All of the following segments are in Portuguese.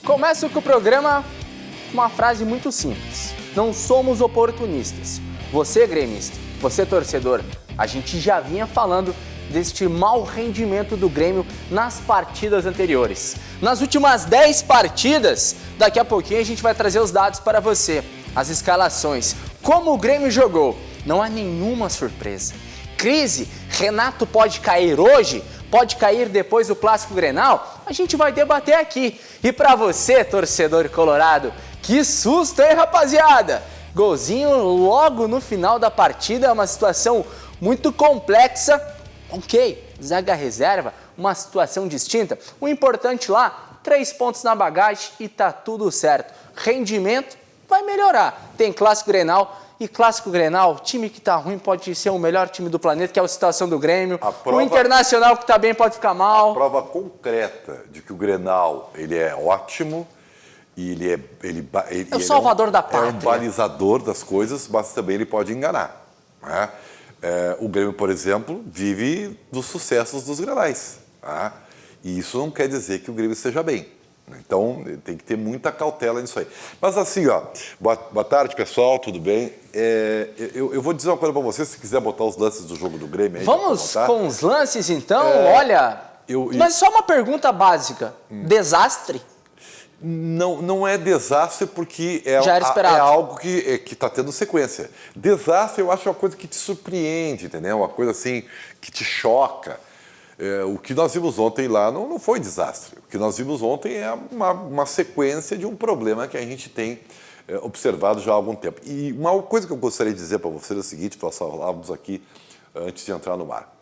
Começo com o programa com uma frase muito simples. Não somos oportunistas. Você, gremista, você, torcedor, a gente já vinha falando deste mau rendimento do Grêmio nas partidas anteriores. Nas últimas 10 partidas, daqui a pouquinho a gente vai trazer os dados para você. As escalações, como o Grêmio jogou, não há nenhuma surpresa. Crise, Renato pode cair hoje, pode cair depois do Clássico Grenal? A gente vai debater aqui. E para você, torcedor colorado, que susto, hein, rapaziada? Golzinho logo no final da partida, é uma situação muito complexa. Ok, zaga reserva, uma situação distinta. O importante lá, 3 pontos na bagagem e tá tudo certo. Rendimento vai melhorar. Tem Clássico Grenal e Clássico Grenal, time que tá ruim pode ser o melhor time do planeta, que é a situação do Grêmio. O Internacional que tá bem pode ficar mal. A prova concreta de que o Grenal ele é ótimo e ele é o salvador da pátria. É um balizador das coisas, mas também ele pode enganar, né? O Grêmio, por exemplo, vive dos sucessos dos Grenais, tá? E isso não quer dizer que o Grêmio esteja bem. Então, tem que ter muita cautela nisso aí. Mas assim, ó, boa tarde, pessoal, tudo bem? Eu vou dizer uma coisa para você, se quiser botar os lances do jogo do Grêmio aí. Vamos com os lances, então? Olha, mas só uma pergunta básica. Desastre? Não é desastre porque já era esperado. É algo que está tendo sequência. Desastre eu acho uma coisa que te surpreende, entendeu? Uma coisa assim que te choca. O que nós vimos ontem lá não foi desastre. O que nós vimos ontem é uma sequência de um problema que a gente tem observado já há algum tempo. E uma coisa que eu gostaria de dizer para vocês é o seguinte, nós falávamos aqui antes de entrar no ar.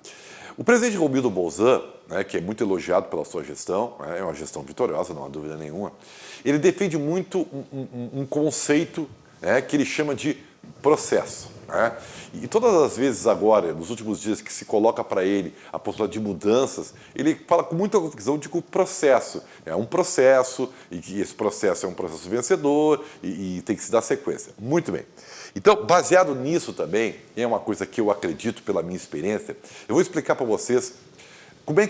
O presidente Romildo Bolzan, né, que é muito elogiado pela sua gestão, é uma gestão vitoriosa, não há dúvida nenhuma, ele defende muito um conceito, né, que ele chama de processo. Né? E todas as vezes agora, nos últimos dias, que se coloca para ele a possibilidade de mudanças, ele fala com muita convicção de que o processo é um processo e que esse processo é um processo vencedor e tem que se dar sequência. Muito bem. Então, baseado nisso também, é uma coisa que eu acredito pela minha experiência, eu vou explicar para vocês como é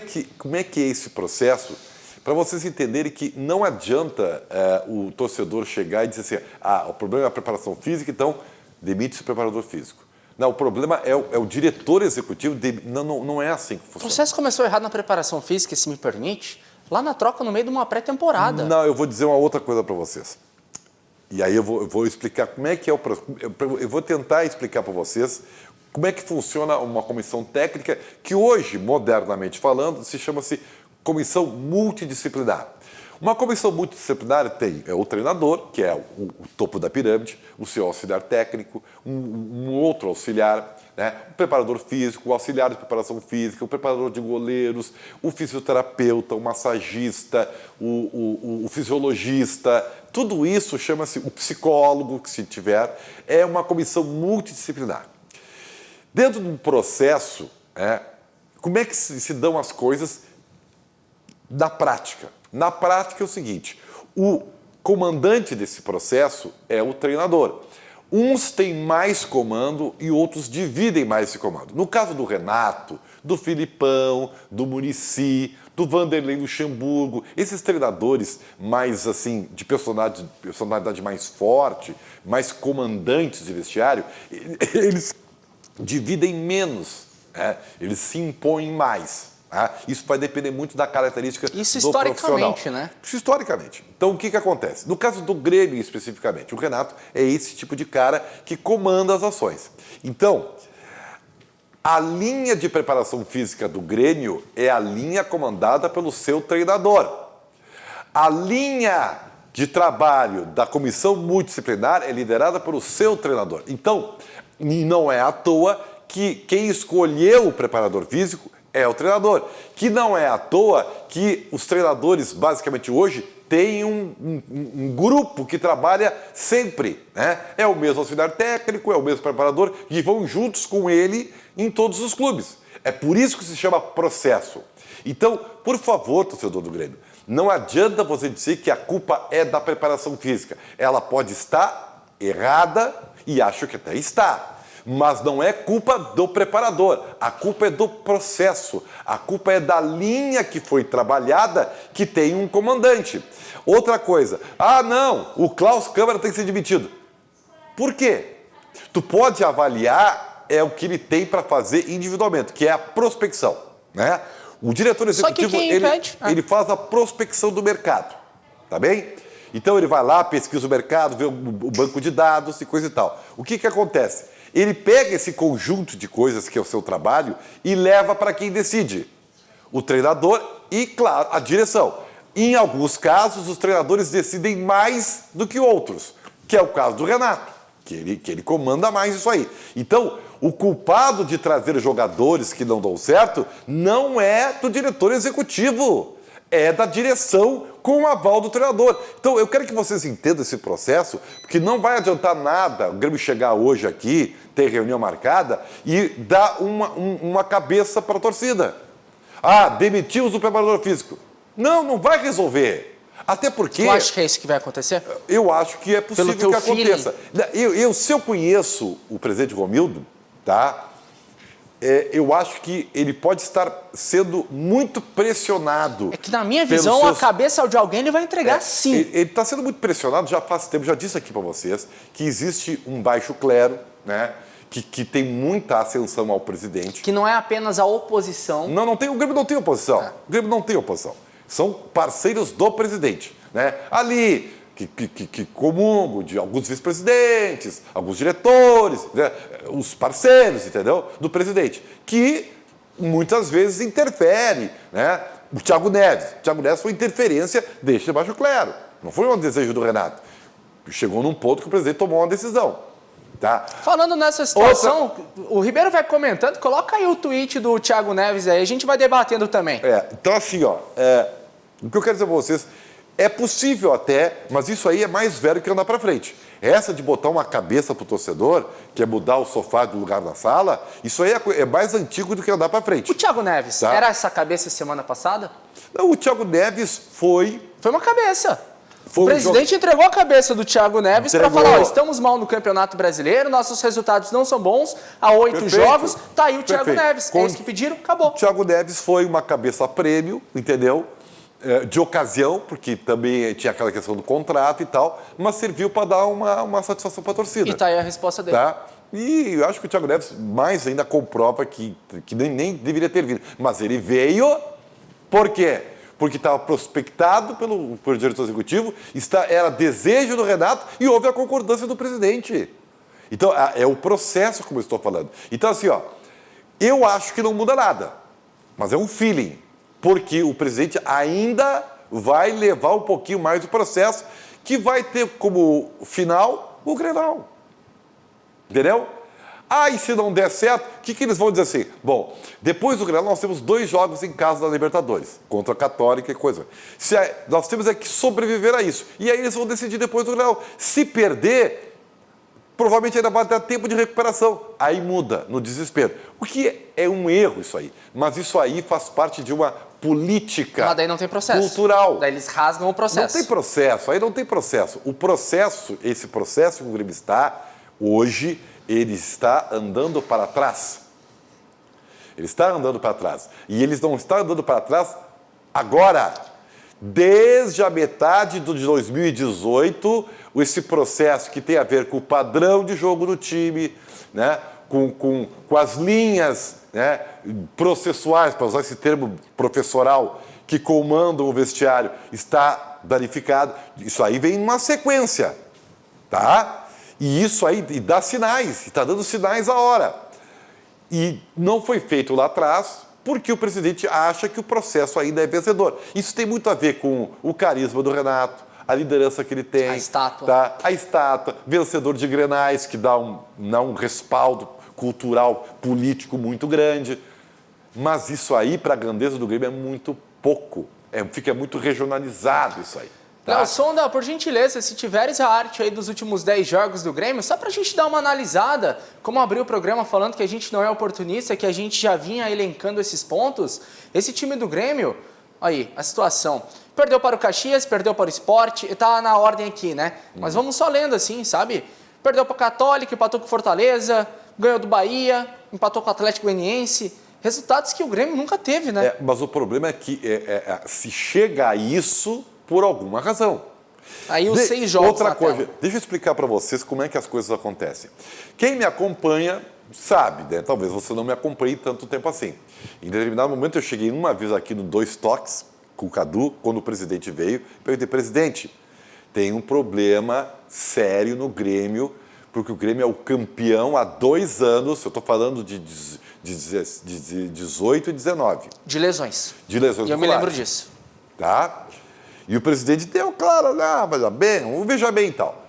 que é esse processo, para vocês entenderem que não adianta o torcedor chegar e dizer assim, o problema é a preparação física, então demite-se o preparador físico. Não, o problema é o diretor executivo, não é assim que funciona. O processo começou errado na preparação física, se me permite, lá na troca no meio de uma pré-temporada. Não, eu vou dizer uma outra coisa para vocês. E aí eu vou explicar como é que é o processo. Eu vou tentar explicar para vocês como é que funciona uma comissão técnica que hoje, modernamente falando, se chama-se comissão multidisciplinar. Uma comissão multidisciplinar tem o treinador, que é o topo da pirâmide, o seu auxiliar técnico, um outro auxiliar, né? O preparador físico, o auxiliar de preparação física, o preparador de goleiros, o fisioterapeuta, o massagista, o fisiologista. Tudo isso chama-se o psicólogo, que se tiver, é uma comissão multidisciplinar. Dentro de um processo, como é que se dão as coisas na prática? Na prática é o seguinte, o comandante desse processo é o treinador. Uns têm mais comando e outros dividem mais esse comando. No caso do Renato, do Filipão, do Muricy, do Vanderlei Luxemburgo, esses treinadores mais assim, de personalidade mais forte, mais comandantes de vestiário, eles dividem menos, eles se impõem mais. Isso vai depender muito da característica do profissional. Né? Isso historicamente. Então, o que acontece? No caso do Grêmio, especificamente, o Renato é esse tipo de cara que comanda as ações. Então, a linha de preparação física do Grêmio é a linha comandada pelo seu treinador. A linha de trabalho da comissão multidisciplinar é liderada pelo seu treinador. Então, não é à toa que quem escolheu o preparador físico é o treinador, que não é à toa que os treinadores, basicamente hoje, têm um grupo que trabalha sempre, né? É o mesmo auxiliar técnico, é o mesmo preparador, e vão juntos com ele em todos os clubes. É por isso que se chama processo. Então, por favor, torcedor do Grêmio, não adianta você dizer que a culpa é da preparação física. Ela pode estar errada, e acho que até está. Mas não é culpa do preparador, a culpa é do processo, a culpa é da linha que foi trabalhada, que tem um comandante. Outra coisa, não, o Klaus Câmara tem que ser demitido. Por quê? Tu pode avaliar o que ele tem para fazer individualmente, que é a prospecção, né? O diretor executivo, ele faz a prospecção do mercado, tá bem? Então ele vai lá, pesquisa o mercado, vê o banco de dados e coisa e tal. O que acontece? Ele pega esse conjunto de coisas que é o seu trabalho e leva para quem decide. O treinador e, claro, a direção. Em alguns casos, os treinadores decidem mais do que outros, que é o caso do Renato, que ele comanda mais isso aí. Então, o culpado de trazer jogadores que não dão certo não é do diretor executivo, é da direção com o aval do treinador. Então, eu quero que vocês entendam esse processo, porque não vai adiantar nada o Grêmio chegar hoje aqui, ter reunião marcada e dar uma cabeça para a torcida. Demitimos o preparador físico. Não vai resolver. Até porque... Tu acha que é isso que vai acontecer? Eu acho que é possível que aconteça. Se eu conheço o presidente Romildo, tá? Eu acho que ele pode estar sendo muito pressionado. É que na minha visão, a cabeça de alguém ele vai entregar sim. Ele está sendo muito pressionado já faz tempo, já disse aqui para vocês, que existe um baixo clero, né? Que tem muita ascensão ao presidente. Que não é apenas a oposição. O Grêmio não tem oposição. O Grêmio não tem oposição. São parceiros do presidente, né? Ali, que comungam de alguns vice-presidentes, alguns diretores, né? Os parceiros, entendeu? Do presidente, que muitas vezes interfere, né? O Thiago Neves foi interferência deste baixo clero. Não foi um desejo do Renato. Chegou num ponto que o presidente tomou uma decisão. Tá? Falando nessa situação, o Ribeiro vai comentando, coloca aí o tweet do Thiago Neves aí, a gente vai debatendo também. Então assim, o que eu quero dizer para vocês, é possível até, mas isso aí é mais velho que andar para frente. Essa de botar uma cabeça pro torcedor, que é mudar o sofá do lugar na sala, isso aí é mais antigo do que andar para frente. O Thiago Neves, era essa cabeça semana passada? Não, o Thiago Neves foi uma cabeça. O presidente entregou a cabeça do Thiago Neves para falar, estamos mal no Campeonato Brasileiro, nossos resultados não são bons, há 8 jogos, tá aí o Thiago Neves. É isso que pediram, acabou. O Thiago Neves foi uma cabeça prêmio, entendeu? De ocasião, porque também tinha aquela questão do contrato e tal, mas serviu para dar uma satisfação para a torcida. E tá aí a resposta dele. Tá? E eu acho que o Thiago Neves mais ainda comprova que nem deveria ter vindo. Mas ele veio, por quê? Porque estava prospectado pelo diretor executivo, era desejo do Renato e houve a concordância do presidente. Então, é o processo, como eu estou falando. Então, assim, eu acho que não muda nada, mas é um feeling, porque o presidente ainda vai levar um pouquinho mais do processo, que vai ter como final o Grenal. Entendeu? E se não der certo, o que eles vão dizer assim? Bom, depois do Grenal nós temos 2 jogos em casa da Libertadores, contra a Católica e coisa. Nós temos que sobreviver a isso. E aí eles vão decidir depois do Grenal. Se perder, provavelmente ainda vai dar tempo de recuperação. Aí muda, no desespero. O que é um erro isso aí. Mas isso aí faz parte de uma política Mas daí não tem processo. Cultural. Daí eles rasgam o processo. Não tem processo, aí não tem processo. Esse processo que o Grêmio está, hoje, ele está andando para trás. Ele está andando para trás. E eles não estão andando para trás agora. Desde a metade de 2018, esse processo que tem a ver com o padrão de jogo do time, né? com as linhas, né? processuais, para usar esse termo professoral, que comandam o vestiário, está danificado. Isso aí vem numa sequência. Tá? E isso aí dá sinais, está dando sinais a hora. E não foi feito lá atrás porque o presidente acha que o processo ainda é vencedor. Isso tem muito a ver com o carisma do Renato, a liderança que ele tem. A estátua. Tá? A estátua, vencedor de Grenais, que dá um respaldo cultural, político muito grande. Mas isso aí, para a grandeza do Grêmio, é muito pouco. Fica muito regionalizado isso aí. Tá. Léo Sonda, por gentileza, se tiveres a arte aí dos últimos 10 jogos do Grêmio, só pra gente dar uma analisada, como abriu o programa falando que a gente não é oportunista, que a gente já vinha elencando esses pontos, esse time do Grêmio, aí, a situação, perdeu para o Caxias, perdeu para o Sport, tá na ordem aqui, né? Mas vamos só lendo assim, sabe? Perdeu para o Católica, empatou com o Fortaleza, ganhou do Bahia, empatou com o Atlético Goianiense. Resultados que o Grêmio nunca teve, né? Mas o problema é que se chega a isso por alguma razão. Aí os 6 jogos Outra na coisa, tela. deixa eu explicar para vocês como é que as coisas acontecem. Quem me acompanha sabe, né? Talvez você não me acompanhe tanto tempo assim. Em determinado momento eu cheguei uma vez aqui no Dois Toques com o Cadu, quando o presidente veio, e perguntei, presidente, tem um problema sério no Grêmio, porque o Grêmio é o campeão há 2 anos, eu estou falando de 18 e 19. De lesões. De lesões E eu me musculares. lembro disso. Tá? E o presidente deu, claro, veja bem e tal.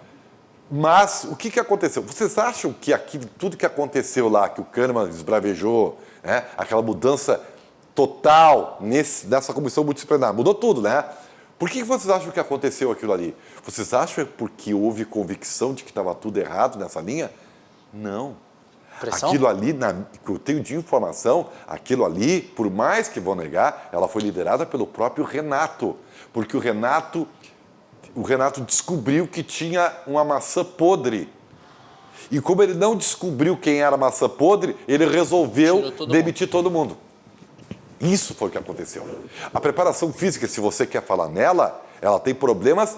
Mas o que aconteceu? Vocês acham que tudo que aconteceu lá, que o Kahneman esbravejou, né? Aquela mudança total nessa comissão multidisciplinar, mudou tudo, né? Por que vocês acham que aconteceu aquilo ali? Vocês acham porque houve convicção de que estava tudo errado nessa linha? Não. Pressão? Aquilo ali, que eu tenho de informação, aquilo ali, por mais que vão negar, ela foi liderada pelo próprio Renato. Porque o Renato descobriu que tinha uma maçã podre. E como ele não descobriu quem era a maçã podre, ele resolveu demitir todo mundo. Isso foi o que aconteceu. A preparação física, se você quer falar nela, ela tem problemas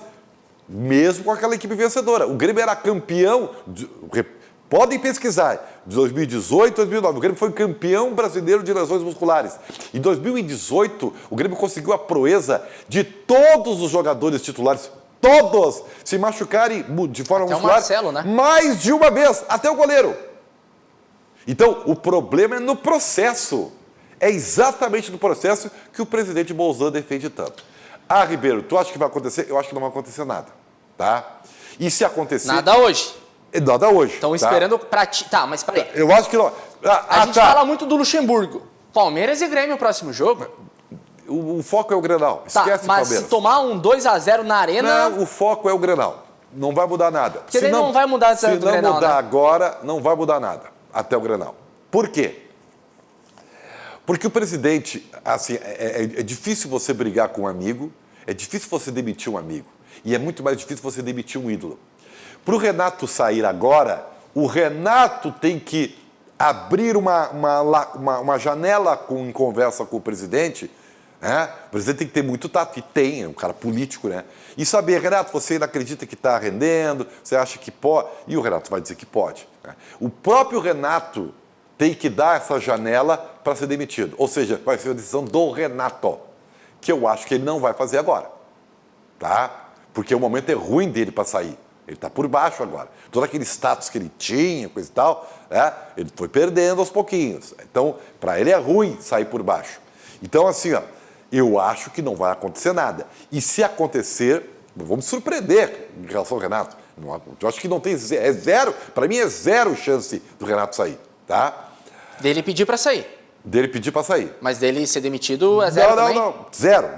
mesmo com aquela equipe vencedora. O Grêmio era campeão, podem pesquisar, de 2018 a 2009. O Grêmio foi campeão brasileiro de lesões musculares. Em 2018, o Grêmio conseguiu a proeza de todos os jogadores titulares, todos, se machucarem de forma até muscular, o Marcelo, né? mais de uma vez, até o goleiro. Então, o problema é no processo. É exatamente no processo que o presidente Bolsonaro defende tanto. Ribeiro, tu acha que vai acontecer? Eu acho que não vai acontecer nada, tá? E se acontecer... Nada hoje. Nada hoje. Estão tá? esperando pra ti. Tá, mas peraí. Eu acho que não... A gente fala muito do Luxemburgo. Palmeiras e Grêmio, o próximo jogo. O foco é o Grenal. Esquece o mas Palmeiras. se tomar um 2-0 na Arena... Não, o foco é o Grenal. Não vai mudar nada. Porque daí não vai mudar se do Grenal, não mudar né? agora, não vai mudar nada até o Grenal. Por quê? Porque o presidente, assim, é difícil você brigar com um amigo, é difícil você demitir um amigo. E é muito mais difícil você demitir um ídolo. Para o Renato sair agora, o Renato tem que abrir uma janela em conversa com o presidente, né? O presidente tem que ter muito tato, e tem, é um cara político, né? E saber, Renato, você ainda acredita que está rendendo, você acha que pode, e o Renato vai dizer que pode. Né? O próprio Renato tem que dar essa janela para ser demitido. Ou seja, vai ser a decisão do Renato, que eu acho que ele não vai fazer agora, tá? Porque o momento é ruim dele para sair. Ele está por baixo agora. Todo aquele status que ele tinha, coisa e tal, né? Ele foi perdendo aos pouquinhos. Então, para ele é ruim sair por baixo. Então, assim, ó, eu acho que não vai acontecer nada. E se acontecer, vamos surpreender em relação ao Renato. Eu acho que não tem, é zero, para mim é zero chance do Renato sair, tá? Dele pedir pra sair. Dele pedir para sair. Mas dele ser demitido é zero também? Não. Zero.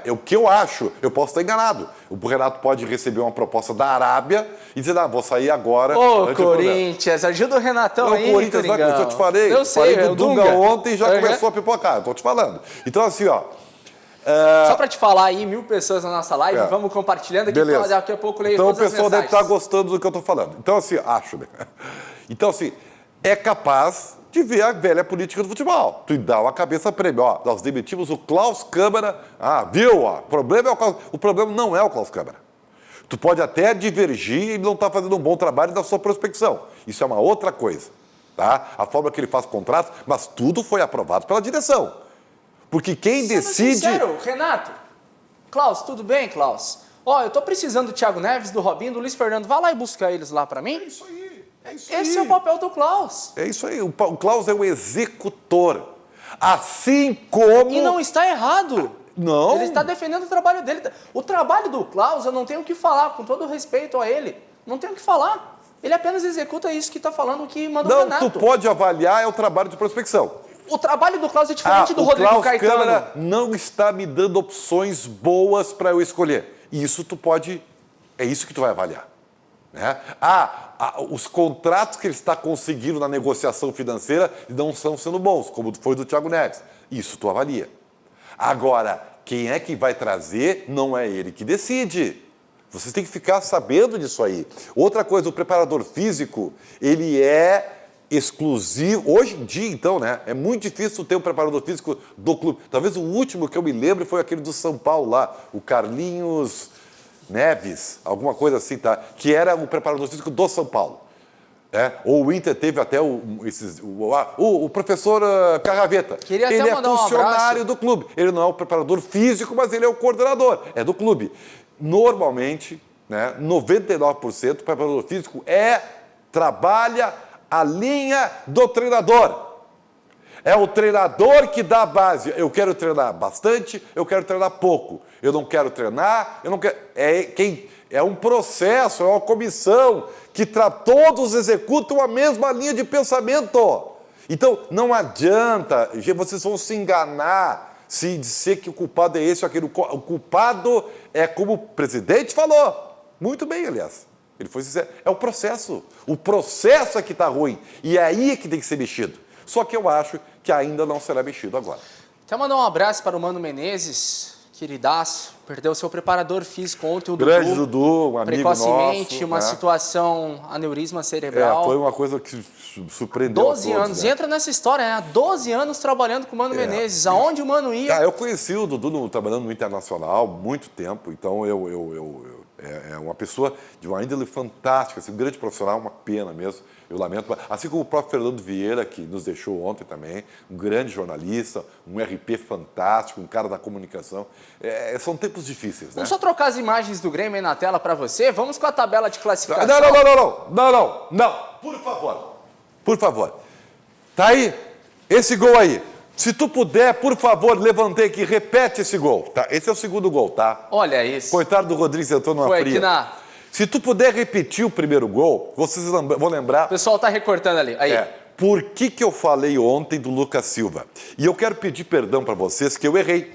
É o que eu acho. Eu posso estar enganado. O Renato pode receber uma proposta da Arábia e dizer, vou sair agora. Ô, Corinthians, ajuda o Renatão aí, o Corinthians vai, eu te falei. Eu sei, falei do Dunga ontem e já começou a pipocar. Eu tô te falando. Então, assim, ó... Só para te falar aí, 1000 pessoas na nossa live, vamos compartilhando aqui, beleza. Daqui a pouco eu leio então, todas as mensagens. Então o pessoal deve estar gostando do que eu estou falando. Então, assim, acho, né? Então, assim, é capaz de ver a velha política do futebol. Tu dá uma cabeça prêmio. Ó, nós demitimos o Klaus Câmara. Viu? Ó, o problema não é o Klaus Câmara. Tu pode até divergir e ele não está fazendo um bom trabalho na sua prospecção. Isso é uma outra coisa, tá? A forma que ele faz contratos, mas tudo foi aprovado pela direção. Porque quem decide... Sincero, Renato. Klaus, tudo bem, Klaus? Ó, eu tô precisando do Thiago Neves, do Robinho, do Luiz Fernando. Vai lá e busca eles lá para mim. É isso aí. Esse é o papel do Klaus. É isso aí. O Klaus é o executor. Assim como... E não está errado. Não. Ele está defendendo o trabalho dele. O trabalho do Klaus, eu não tenho o que falar, com todo respeito a ele. Não tenho o que falar. Ele apenas executa isso que está falando, que manda o Renato. Não, tu pode avaliar o trabalho de prospecção. O trabalho do Klaus é diferente do Rodrigo Klaus Caetano. Câmara não está me dando opções boas para eu escolher. Isso tu pode... É isso que tu vai avaliar. Né? Os contratos que ele está conseguindo na negociação financeira não estão sendo bons, como foi do Thiago Neves. Isso tu avalia. Agora, quem é que vai trazer, não é ele que decide. Vocês têm que ficar sabendo disso aí. Outra coisa, o preparador físico, ele é exclusivo. Hoje em dia, então, né? É muito difícil ter um preparador físico do clube. Talvez o último que eu me lembro foi aquele do São Paulo lá, o Carlinhos Neves, alguma coisa assim, tá? Que era o preparador físico do São Paulo. Ou o Inter teve até o professor Carraveta. Queria até ele é mandar um funcionário abraço. do clube. Ele não é o preparador físico, mas ele é o coordenador. É do clube. Normalmente, né, 99% do preparador físico trabalha a linha do treinador. É o treinador que dá a base. Eu quero treinar bastante, eu quero treinar pouco. Eu não quero treinar, eu não quero... É um processo, é uma comissão que todos executam a mesma linha de pensamento. Então, não adianta, vocês vão se enganar se dizer que o culpado é esse ou aquele. O culpado é como o presidente falou. Muito bem, aliás. Ele foi sincero. É o processo. O processo é que está ruim. E é aí que tem que ser mexido. Só que eu acho que ainda não será mexido agora. Quer mandar um abraço para o Mano Menezes, queridaço. Perdeu seu preparador físico ontem, o Grande Dudu, um amigo precocemente, nosso, uma né? situação aneurisma cerebral. Foi uma coisa que surpreendeu 12 a todos, anos, né? entra nessa história, né? 12 anos trabalhando com o Mano Menezes. Aonde o Mano ia? Eu conheci o Dudu trabalhando no Internacional há muito tempo, então é uma pessoa de uma índole fantástica, assim, um grande profissional, uma pena mesmo. Eu lamento. Assim como o próprio Fernando Vieira, que nos deixou ontem também, um grande jornalista, um RP fantástico, um cara da comunicação. São tempos difíceis, né? Vamos só trocar as imagens do Grêmio aí na tela para você. Vamos com a tabela de classificação. Não. Por favor. Tá aí, esse gol aí. Se tu puder, por favor, levantei aqui, repete esse gol, tá? Esse é o segundo gol, tá? Olha isso. Coitado do Rodrigues, entrou numa Foi fria. aqui na... Se tu puder repetir o primeiro gol, vocês vão lembrar... O pessoal tá recortando ali. Aí. Por que eu falei ontem do Lucas Silva? E eu quero pedir perdão para vocês que eu errei.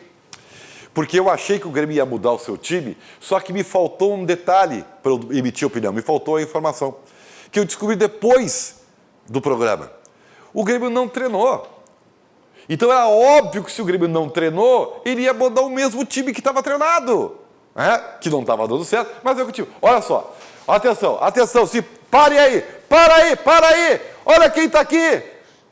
Porque eu achei que o Grêmio ia mudar o seu time, só que me faltou um detalhe para eu emitir opinião, me faltou a informação, que eu descobri depois do programa. O Grêmio não treinou. Então era óbvio que se o Grêmio não treinou, ele ia mandar o mesmo time que estava treinado. Que não estava dando certo, mas é o time. Olha só, atenção, para aí, olha quem está aqui,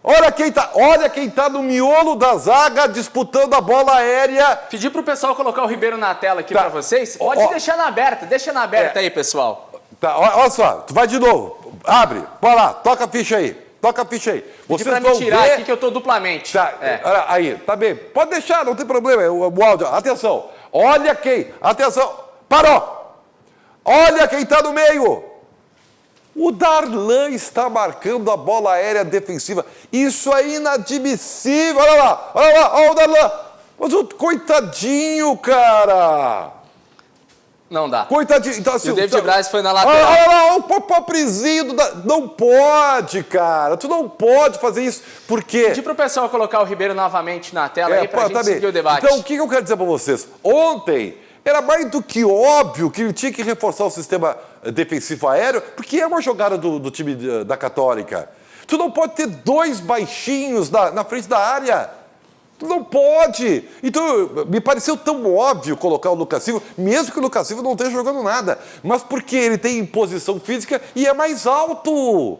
olha quem tá no miolo da zaga disputando a bola aérea. Pedir pro pessoal colocar o Ribeiro na tela aqui para vocês. Pode deixar na aberta, aí, pessoal. Tá, olha só, tu vai de novo, abre, bora lá, toca a ficha aí. Vocês pra me tirar aqui que eu tô duplamente. Tá, olha aí, tá bem. Pode deixar, não tem problema, o áudio. Atenção, atenção, parou. Olha quem tá no meio. O Darlan está marcando a bola aérea defensiva. Isso é inadmissível. Olha lá, olha o Darlan. Mas o coitadinho, cara. Não dá. Coitadinho. Então, assim, e o David Braz foi na lateral. Olha lá, o pobrezinho. Não pode, cara. Tu não pode fazer isso. Por quê? Pedir pro pessoal colocar o Ribeiro novamente na tela aí pra gente seguir o debate. Então, o que eu quero dizer para vocês? Ontem, era mais do que óbvio que ele tinha que reforçar o sistema defensivo aéreo, porque é uma jogada do time da Católica. Tu não pode ter dois baixinhos na frente da área. Não pode! Então, me pareceu tão óbvio colocar o Lucas Silva, mesmo que o Lucas Silva não esteja jogando nada, mas porque ele tem imposição física e é mais alto.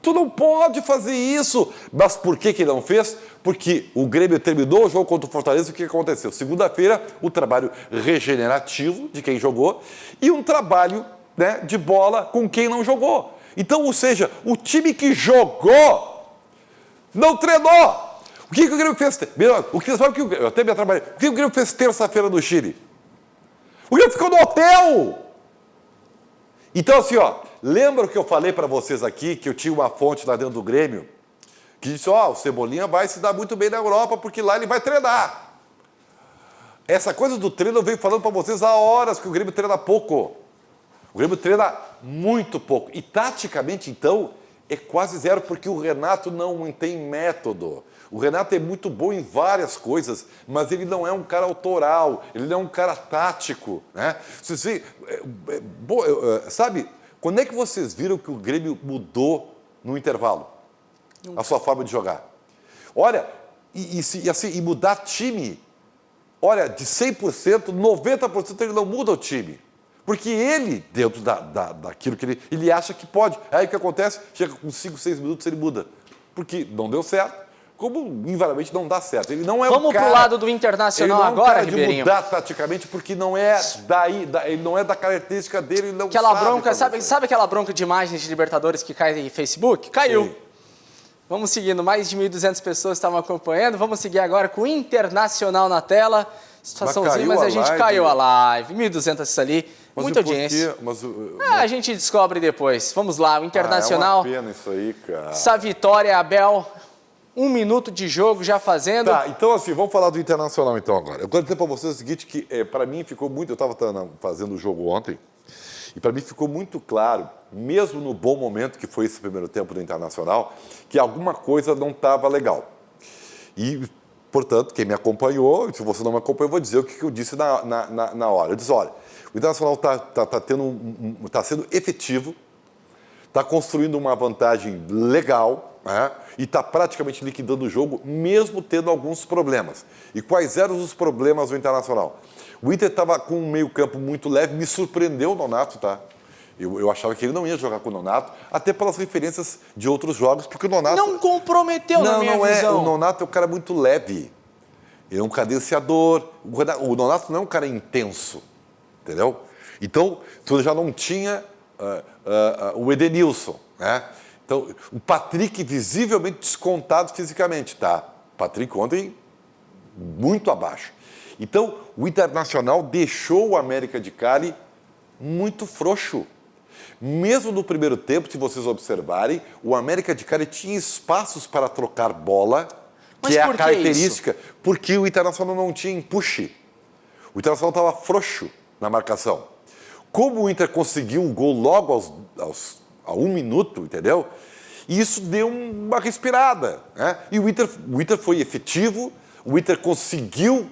Tu não pode fazer isso. Mas por que ele não fez? Porque o Grêmio terminou o jogo contra o Fortaleza, o que aconteceu? Segunda-feira, o trabalho regenerativo de quem jogou e um trabalho, né, de bola com quem não jogou. Então, ou seja, o time que jogou não treinou. O que o Grêmio fez? Eu até me atrapalhei. O que o Grêmio fez terça-feira no Chile? O Grêmio ficou no hotel! Então, assim, lembra que eu falei para vocês aqui que eu tinha uma fonte lá dentro do Grêmio que disse, o Cebolinha vai se dar muito bem na Europa porque lá ele vai treinar. Essa coisa do treino eu venho falando para vocês há horas que o Grêmio treina pouco. O Grêmio treina muito pouco. E taticamente, então, é quase zero porque o Renato não tem método. O Renato é muito bom em várias coisas, mas ele não é um cara autoral, ele não é um cara tático, né? Sabe, quando é que vocês viram que o Grêmio mudou no intervalo? A sua forma de jogar. Olha, e mudar time, olha, de 100%, 90% ele não muda o time. Porque ele, dentro daquilo que ele acha que pode. Aí o que acontece? Chega com 5, 6 minutos ele muda. porque não deu certo, como invariavelmente não dá certo. Ele não é Vamos um cara... pro lado do Internacional ele não agora, é um cara Ribeirinho. de mudar taticamente, porque não é ele não é da característica dele, ele não Aquela sabe bronca, fazer isso. sabe aquela bronca de imagens de Libertadores que cai em Facebook? Caiu. Sim. Vamos seguindo, mais de 1.200 pessoas estavam acompanhando. Vamos seguir agora com o Internacional na tela. Situaçãozinha, mas a gente caiu a live. 1.200 ali, Mas muita e por quê? audiência. Mas, A gente descobre depois. Vamos lá, o Internacional. É uma pena isso aí, cara. Essa vitória, Abel, 1 minuto de jogo já fazendo. Tá, então assim, vamos falar do Internacional então agora. Eu quero dizer para vocês o seguinte, que para mim ficou muito... Eu estava fazendo o jogo ontem, e para mim ficou muito claro, mesmo no bom momento que foi esse primeiro tempo do Internacional, que alguma coisa não estava legal. E, portanto, quem me acompanhou, se você não me acompanhou, eu vou dizer o que eu disse na hora. Eu disse, olha, o Internacional está sendo efetivo, está construindo uma vantagem legal, né? E está praticamente liquidando o jogo, mesmo tendo alguns problemas. E quais eram os problemas do Internacional? O Inter estava com um meio-campo muito leve, me surpreendeu o Nonato, tá? Eu achava que ele não ia jogar com o Nonato, até pelas referências de outros jogos, porque o Nonato... Não comprometeu na minha visão. O Nonato é um cara muito leve. Ele é um cadenciador. O Nonato não é um cara intenso, entendeu? Então, tu já não tinha o Edenilson, né? Então, o Patrick visivelmente descontado fisicamente, tá? O Patrick ontem muito abaixo. Então, o Internacional deixou o América de Cali muito frouxo. Mesmo no primeiro tempo, se vocês observarem, o América de Cali tinha espaços para trocar bola, Mas que é a por que característica, porque o Internacional não tinha empuxe. O Internacional estava frouxo na marcação. Como o Inter conseguiu um gol logo a 1 minuto, entendeu? E isso deu uma respirada, né? E o Inter foi efetivo, o Inter conseguiu,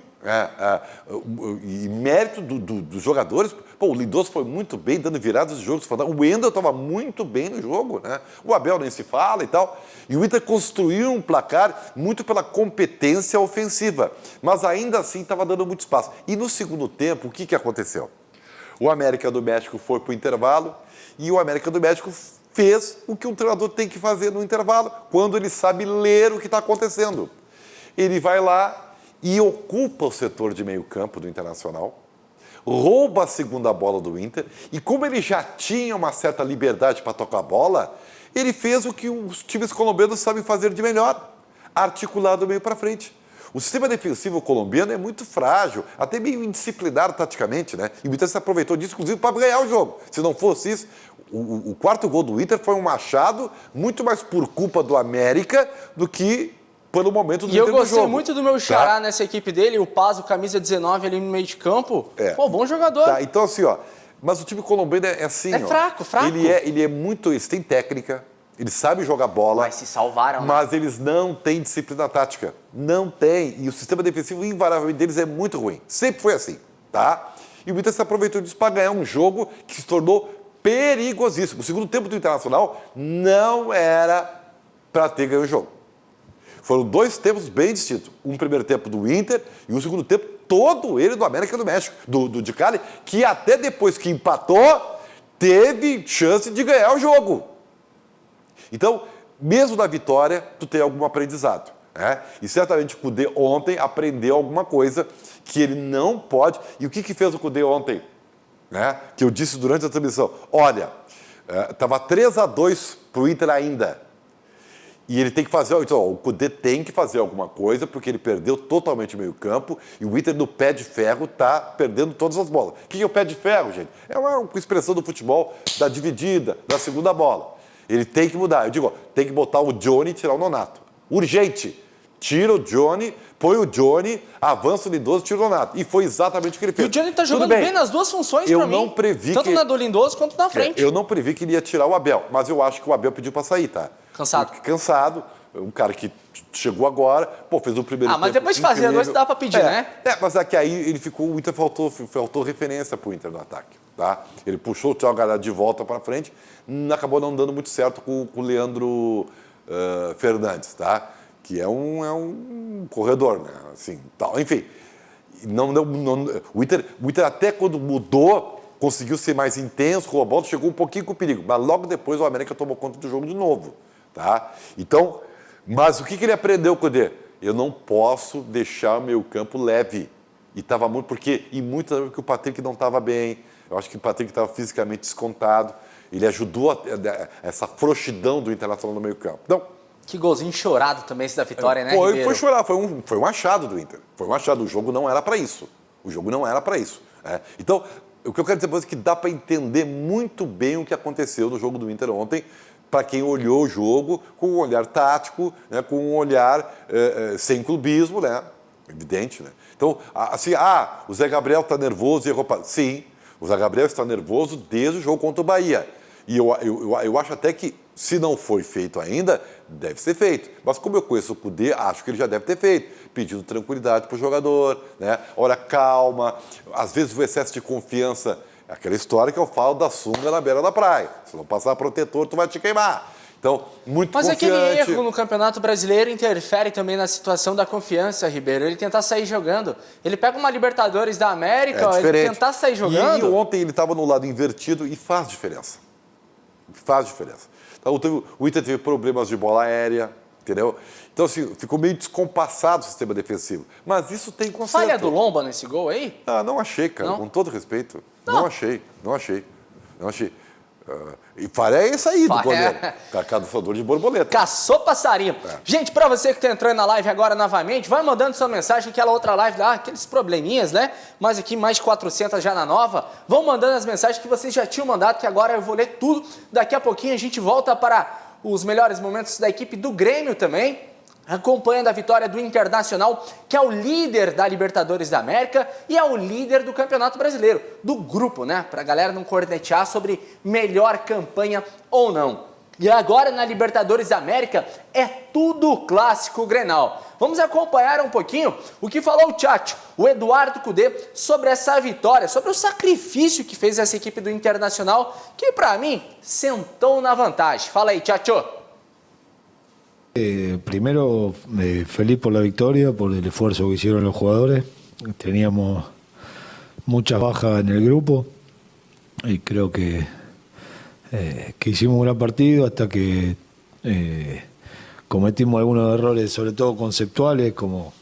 e mérito dos jogadores. Pô, o Lindoso foi muito bem, dando viradas de jogo. O Wendel estava muito bem no jogo, né? O Abel nem se fala e tal. E o Inter construiu um placar muito pela competência ofensiva, mas ainda assim estava dando muito espaço. E no segundo tempo, o que aconteceu? O América do México foi para o intervalo e o América do México fez o que um treinador tem que fazer no intervalo, quando ele sabe ler o que está acontecendo. Ele vai lá e ocupa o setor de meio campo do Internacional, rouba a segunda bola do Inter, e como ele já tinha uma certa liberdade para tocar a bola, ele fez o que os times colombianos sabem fazer de melhor, articular do meio para frente. O sistema defensivo colombiano é muito frágil, até meio indisciplinado taticamente, né? E o Inter se aproveitou disso, inclusive, para ganhar o jogo. Se não fosse isso, o quarto gol do Inter foi um machado, muito mais por culpa do América do que pelo momento do Inter no jogo. E eu gostei muito do meu xará nessa equipe dele, o Paz, o camisa 19 ali no meio de campo. Pô, bom jogador. Tá, então assim, ó, mas o time colombiano é assim, É fraco. Ele é muito, eles têm técnica, eles sabem jogar bola. Mas se salvaram, mas eles não têm disciplina tática. Não tem. E o sistema defensivo, invariavelmente, deles é muito ruim. Sempre foi assim, tá? E o Inter se aproveitou disso para ganhar um jogo que se tornou perigosíssimo. O segundo tempo do Internacional não era para ter ganho o jogo. Foram 2 tempos bem distintos. Um primeiro tempo do Inter e um segundo tempo todo ele do América do México, de Cali, que até depois que empatou, teve chance de ganhar o jogo. Então, mesmo na vitória, tu tem algum aprendizado, né? E certamente o Kudê ontem aprendeu alguma coisa que ele não pode... E o que fez o Kudê ontem? Né? Que eu disse durante a transmissão. Olha, estava 3-2 para o Inter ainda. E ele tem que fazer... Então, o Kudê tem que fazer alguma coisa, porque ele perdeu totalmente o meio campo e o Inter, no pé de ferro, está perdendo todas as bolas. O que é o pé de ferro, gente? É uma expressão do futebol da dividida, da segunda bola. Ele tem que mudar. Eu digo, tem que botar o Johnny e tirar o Nonato. Urgente. Tira o Johnny, põe o Johnny, avança o Lindoso, tira o Nonato. E foi exatamente o que ele fez. E o Johnny tá jogando bem nas duas funções pra mim. Eu não previ tanto na do Lindoso quanto na frente. Eu não previ que ele ia tirar o Abel, mas eu acho que o Abel pediu para sair, tá? Cansado. Cansado. Um cara que chegou agora, pô, fez o primeiro tempo. Mas depois de fazer a dois dá para pedir, né? Mas é que aí ele ficou, o Inter faltou referência pro Inter no ataque, tá? Ele puxou o Thiago Galhardo de volta para frente, acabou não dando muito certo com o Leandro Fernandes, tá? Que é um corredor, né? Assim, tal. Enfim, o Inter até quando mudou, conseguiu ser mais intenso com a bola, chegou um pouquinho com perigo, mas logo depois o América tomou conta do jogo de novo, tá? Então, Mas o que ele aprendeu, Cudê? Eu não posso deixar o meu campo leve. E estava muito, e muito porque o Patrick não estava bem. Eu acho que o Patrick estava fisicamente descontado. Ele ajudou essa frouxidão do Internacional no meio campo. Então, que golzinho chorado também esse da vitória, né, Ribeiro? Ribeiro? Foi chorar, foi um achado do Inter. Foi um achado, o jogo não era para isso. O jogo não era para isso. Então, o que eu quero dizer é que dá para entender muito bem o que aconteceu no jogo do Inter ontem, para quem olhou o jogo com um olhar tático, né, com um olhar sem clubismo, né? Evidente, né? Então, assim, o Zé Gabriel está nervoso e errou. Sim, o Zé Gabriel está nervoso desde o jogo contra o Bahia. E eu acho até que, se não foi feito ainda, deve ser feito. Mas como eu conheço o Cudê, acho que ele já deve ter feito. Pedindo tranquilidade para o jogador, né? Olha, calma. Às vezes o excesso de confiança, aquela história que eu falo da sunga na beira da praia. Se não passar protetor, tu vai te queimar. Então, muito Mas confiante. Mas aquele erro no Campeonato Brasileiro interfere também na situação da confiança, Ribeiro. Ele tentar sair jogando. Ele pega uma Libertadores da América, ele tentar sair jogando. E ontem ele estava no lado invertido e faz diferença. Faz diferença. Então, o Inter teve problemas de bola aérea, entendeu? Então, assim, ficou meio descompassado o sistema defensivo. Mas isso tem conserto. Falha do Lomba nesse gol aí? Não achei, cara. Não? Com todo respeito. Não achei. E falha é esse aí do goleiro. Caçador de borboleta. Caçou passarinho. Gente, pra você que tá entrando na live agora novamente, vai mandando sua mensagem, aquela outra live lá, aqueles probleminhas, né? Mas aqui mais de 400 já na nova. Vão mandando as mensagens que vocês já tinham mandado, que agora eu vou ler tudo. Daqui a pouquinho a gente volta para os melhores momentos da equipe do Grêmio também, acompanhando a vitória do Internacional, que é o líder da Libertadores da América e é o líder do Campeonato Brasileiro, do grupo, né? Pra galera não cornetear sobre melhor campanha ou não. E agora na Libertadores da América é tudo clássico Grenal. Vamos acompanhar um pouquinho o que falou o Tchatcho, o Eduardo Cudê, sobre essa vitória, sobre o sacrifício que fez essa equipe do Internacional, que pra mim sentou na vantagem. Fala aí, Tchatcho. Primero, feliz por la victoria, por el esfuerzo que hicieron los jugadores. Teníamos muchas bajas en el grupo y creo que hicimos un gran partido hasta que cometimos algunos errores, sobre todo conceptuales, como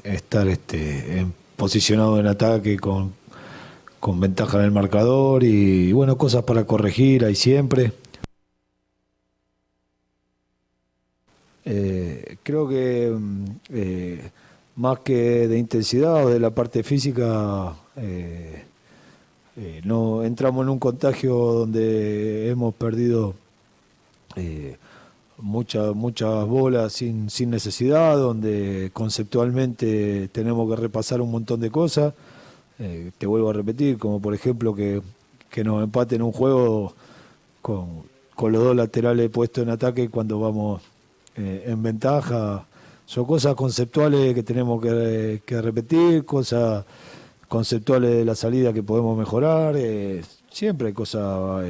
estar posicionado en ataque con ventaja en el marcador y bueno, cosas para corregir ahí siempre. Creo que más que de intensidad o de la parte física, no entramos en un contagio donde hemos perdido muchas bolas sin necesidad, donde conceptualmente tenemos que repasar un montón de cosas. Te vuelvo a repetir, como por ejemplo que nos empaten un juego con los dos laterales puestos en ataque cuando vamos en ventaja. Son cosas conceptuales que tenemos que repetir, cosas conceptuales de la salida que podemos mejorar. Siempre hay cosas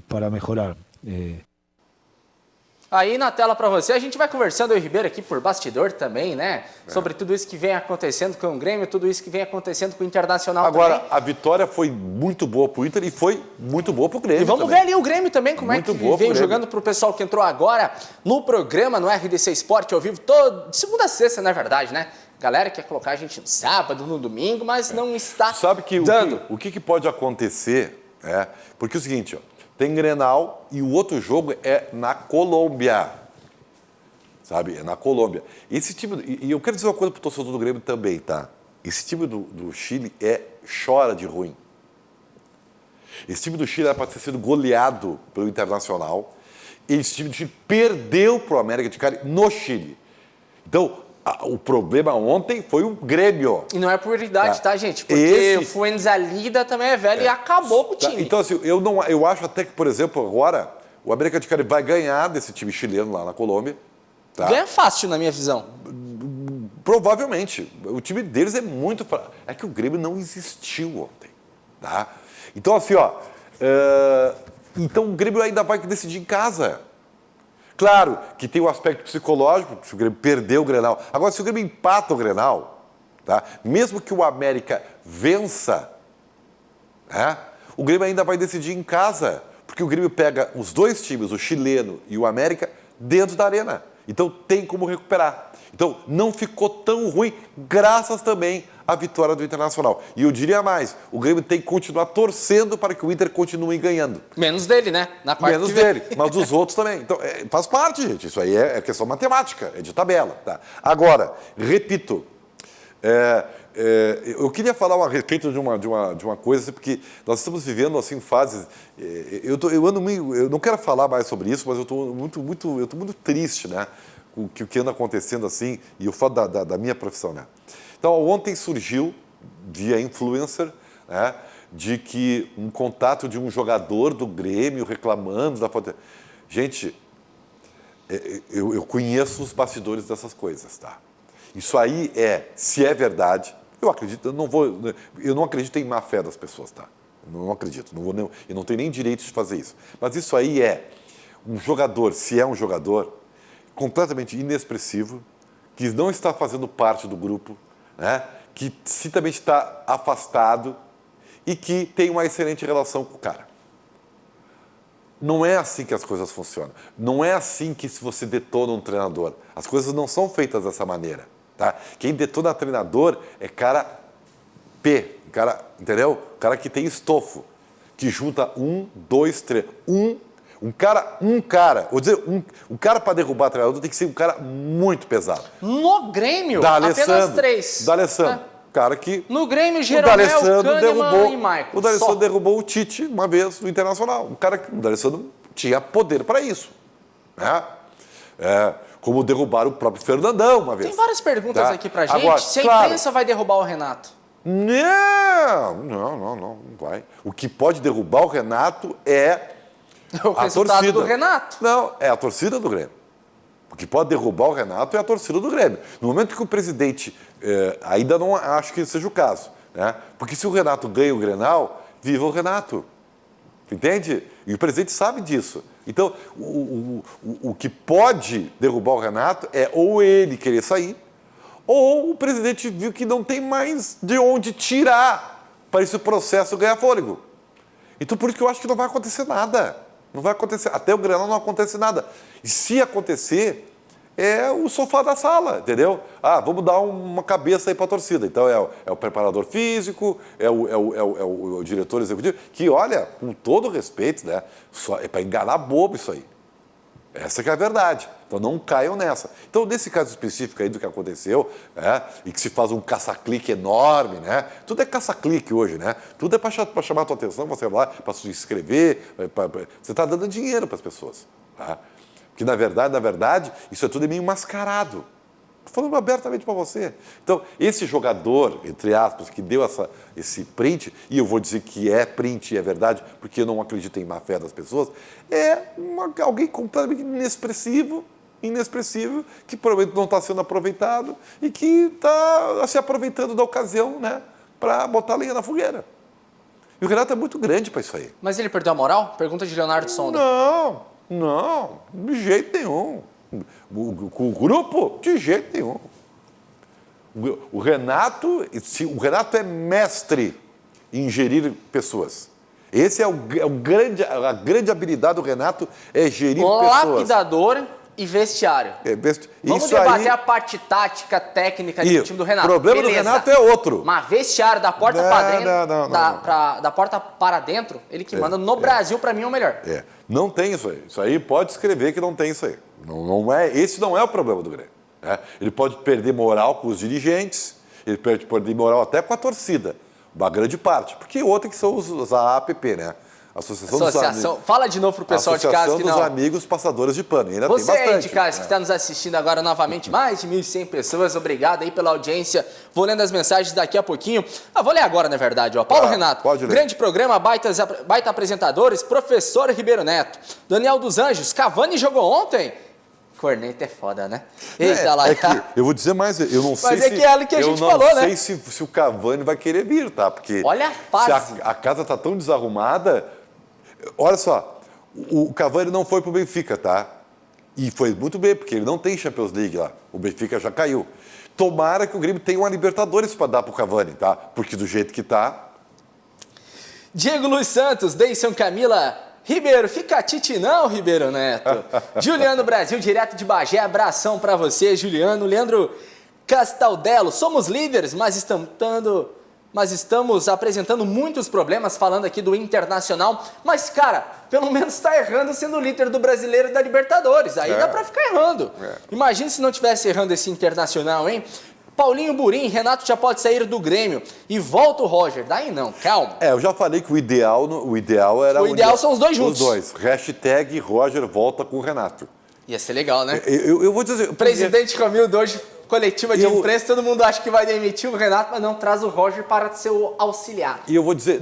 para mejorar. Aí na tela para você, a gente vai conversando, eu e o Ribeiro aqui por bastidor também, né? Sobre tudo isso que vem acontecendo com o Grêmio, tudo isso que vem acontecendo com o Internacional Agora, também. a vitória foi muito boa pro Inter e foi muito boa pro Grêmio. E vamos também ver ali o Grêmio também, como muito é que veio jogando pro pessoal que entrou agora no programa, no RDC Esporte ao vivo, de segunda a sexta, na verdade, né? Galera quer colocar a gente no sábado, no domingo, mas não está Sabe que dando. O que pode acontecer porque é o seguinte, ó, tem Grenal e o outro jogo é na Colômbia. Sabe? É na Colômbia. Esse time, e eu quero dizer uma coisa pro torcedor do Grêmio também, tá? Esse time do Chile chora de ruim. Esse time do Chile era para ter sido goleado pelo Internacional. Esse time do Chile perdeu pro América de Cali no Chile. Então, o problema ontem foi o Grêmio. E não é por idade, tá, gente? Porque o Fuenzalida também é velho e acabou com o time. Então, assim, eu acho até que, por exemplo, agora, o América de Cali vai ganhar desse time chileno lá na Colômbia. Tá? Ganha fácil, na minha visão. Provavelmente. O time deles é muito fraco. É que o Grêmio não existiu ontem. Tá? Então, assim, então o Grêmio ainda vai decidir em casa. Claro que tem o aspecto psicológico, se o Grêmio perdeu o Grenal. Agora, se o Grêmio empata o Grenal, tá? Mesmo que o América vença, o Grêmio ainda vai decidir em casa. Porque o Grêmio pega os dois times, o chileno e o América, dentro da arena. Então tem como recuperar. Então não ficou tão ruim, graças também à vitória do Internacional. E eu diria mais, o Grêmio tem que continuar torcendo para que o Inter continue ganhando. Menos dele, né? Na quarta Menos que vem. dele, mas dos outros também. Então, faz parte, gente. Isso aí é questão matemática, é de tabela. Tá? Agora, repito, eu queria falar a respeito de uma coisa, porque nós estamos vivendo assim fases. Eu não quero falar mais sobre isso, mas eu estou muito triste, né, com o que anda acontecendo assim, e o fato da minha profissão, né? Então, ontem surgiu via influencer, né, de que um contato de um jogador do Grêmio reclamando da foto. Gente, eu conheço os bastidores dessas coisas, tá? Isso aí se é verdade, eu acredito, eu não acredito em má fé das pessoas, tá? Não acredito, eu não tenho nem direito de fazer isso. Mas isso aí é um jogador, se é um jogador, completamente inexpressivo, que não está fazendo parte do grupo, né? Que simplesmente está afastado e que tem uma excelente relação com o cara. Não é assim que as coisas funcionam. Não é assim que se você detona um treinador. As coisas não são feitas dessa maneira. Tá? Quem detona treinador é cara cara, entendeu? Cara que tem estofo, que junta 1, 2, 3. Um cara, vou dizer, um cara para derrubar treinador tem que ser um cara muito pesado. No Grêmio, apenas 3. D'Alessandro. Cara que... No Grêmio, Jeromel, Kahneman e Michael. O D'Alessandro derrubou o Tite uma vez no Internacional. O D'Alessandro tinha poder para isso. Né? Como derrubar o próprio Fernandão uma vez. Tem várias perguntas aqui pra gente. Agora, se a imprensa vai derrubar o Renato? Não vai. O que pode derrubar o Renato é o resultado torcida do Renato. Não, é a torcida do Grêmio. O que pode derrubar o Renato é a torcida do Grêmio. No momento que o presidente, ainda não acho que seja o caso, né? Porque se o Renato ganha o Grenal, viva o Renato. Entende? E o presidente sabe disso. Então, o que pode derrubar o Renato é ou ele querer sair, ou o presidente viu que não tem mais de onde tirar para esse processo ganhar fôlego. Então, por isso que eu acho que não vai acontecer nada. Não vai acontecer. Até o Grenal não acontece nada. E se acontecer, é o sofá da sala, entendeu? Vamos dar uma cabeça aí para a torcida. Então, é o preparador físico, é o diretor executivo, que, olha, com todo respeito, né, é para enganar bobo isso aí. Essa que é a verdade. Então, não caiam nessa. Então, nesse caso específico aí do que aconteceu, e que se faz um caça-clique enorme, né? Tudo é caça-clique hoje, né? Tudo é para chamar a tua atenção, você vai lá para se inscrever, você está dando dinheiro para as pessoas. Tá? Porque, na verdade, isso é tudo meio mascarado. Estou falando abertamente para você. Então, esse jogador, entre aspas, que deu esse print, e eu vou dizer que é print e é verdade, porque eu não acredito em má fé das pessoas, alguém completamente inexpressivo, que provavelmente não está sendo aproveitado e que está se aproveitando da ocasião, né, para botar lenha na fogueira. E o Renato é muito grande para isso aí. Mas ele perdeu a moral? Pergunta de Leonardo Sonda. Não, de jeito nenhum. O grupo, de jeito nenhum. O Renato é mestre em gerir pessoas. Esse é a grande habilidade do Renato, é gerir pessoas. Lapidador e vestiário. Vamos debater a parte tática, técnica do time do Renato. O problema do Renato é outro. Mas vestiário da porta para dentro, da porta para dentro, ele que manda no Brasil, para mim, é o melhor. Não tem isso aí. Isso aí pode escrever que não tem isso aí. Esse não é o problema do Grêmio. Ele pode perder moral com os dirigentes, ele pode perder moral até com a torcida, uma grande parte. Porque outra que são os AAPP, né? Associação dos Amigos. Fala de novo pro pessoal de casa que não. Associação dos Amigos Passadores de Pano. Ainda Você tem bastante, aí de casa que está nos assistindo agora novamente, mais de 1.100 pessoas, obrigado aí pela audiência. Vou lendo as mensagens daqui a pouquinho. Vou ler agora, na verdade. Paulo Renato, pode ler. Grande programa, baita apresentadores, professor Ribeiro Neto. Daniel dos Anjos, Cavani jogou ontem? Corneta é foda, né? Eita lá. Eu vou dizer mais, eu não sei Mas é que é que a gente falou, né? Eu não sei se o Cavani vai querer vir, tá? Porque olha a fase. Se a casa tá tão desarrumada. Olha só, o Cavani não foi pro Benfica, tá? E foi muito bem, porque ele não tem Champions League lá. O Benfica já caiu. Tomara que o Grêmio tenha uma Libertadores para dar pro Cavani, tá? Porque do jeito que tá... Diego Luiz Santos, Deison Camila, Ribeiro, fica tite não, Ribeiro Neto. Juliano Brasil, direto de Bagé, abração pra você, Juliano. Leandro Castaldello, somos líderes, mas estamos apresentando muitos problemas, falando aqui do Internacional. Mas, cara, pelo menos tá errando sendo líder do Brasileiro e da Libertadores. Aí dá pra ficar errando. Imagina se não tivesse errando esse Internacional, hein? Paulinho Burim, Renato já pode sair do Grêmio e volta o Roger. Daí não, calma. Eu já falei que o ideal era... O ideal são os dois juntos. Os dois. Hashtag Roger volta com o Renato. Ia ser legal, né? Eu vou dizer... O presidente Romildo hoje, coletiva de imprensa, todo mundo acha que vai demitir o Renato, mas não, traz o Roger para ser o auxiliar. E eu vou dizer,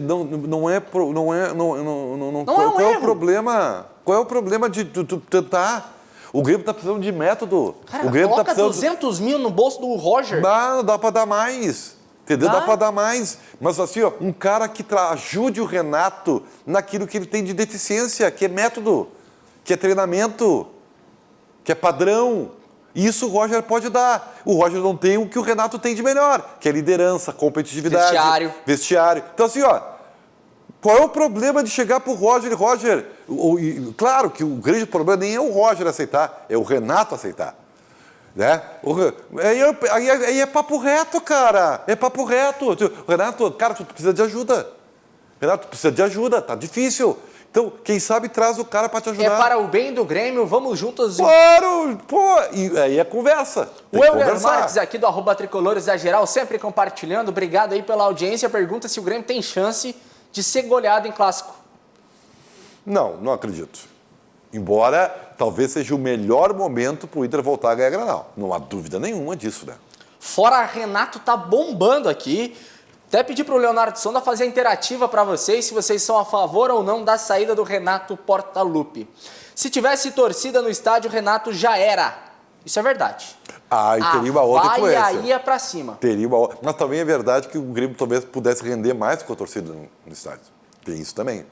qual é o problema? Qual é o problema de tu tentar... O Grêmio está precisando de método. Cara, o Grêmio coloca tá precisando... 200 mil no bolso do Roger. Não dá para dar mais. Entendeu? Dá para dar mais. Mas assim, ó, um cara que ajude o Renato naquilo que ele tem de deficiência, que é método, que é treinamento, que é padrão. Isso o Roger pode dar. O Roger não tem o que o Renato tem de melhor, que é liderança, competitividade. Vestiário. Então assim, ó, qual é o problema de chegar pro Roger? Claro que o grande problema nem é o Roger aceitar, é o Renato aceitar. Né? Aí é papo reto, cara. É papo reto. Renato, cara, tu precisa de ajuda. Renato, tu precisa de ajuda, tá difícil. Então, quem sabe traz o cara para te ajudar. É para o bem do Grêmio, vamos juntos. Claro, pô, e aí é conversa. O Euler Marques, aqui do @Tricolores da Geral, sempre compartilhando. Obrigado aí pela audiência. Pergunta se o Grêmio tem chance de ser goleado em clássico. Não acredito. Embora talvez seja o melhor momento para o Inter voltar a ganhar Granal. Não há dúvida nenhuma disso, né? Fora Renato tá bombando aqui. Até pedi para o Leonardo Sonda fazer a interativa para vocês, se vocês são a favor ou não da saída do Renato Portaluppi. Se tivesse torcida no estádio, o Renato já era. Isso é verdade. E teria uma outra influência. Aí ia para cima. Teria uma outra. Mas também é verdade que o Grêmio talvez pudesse render mais com a torcida no estádio. Tem isso também.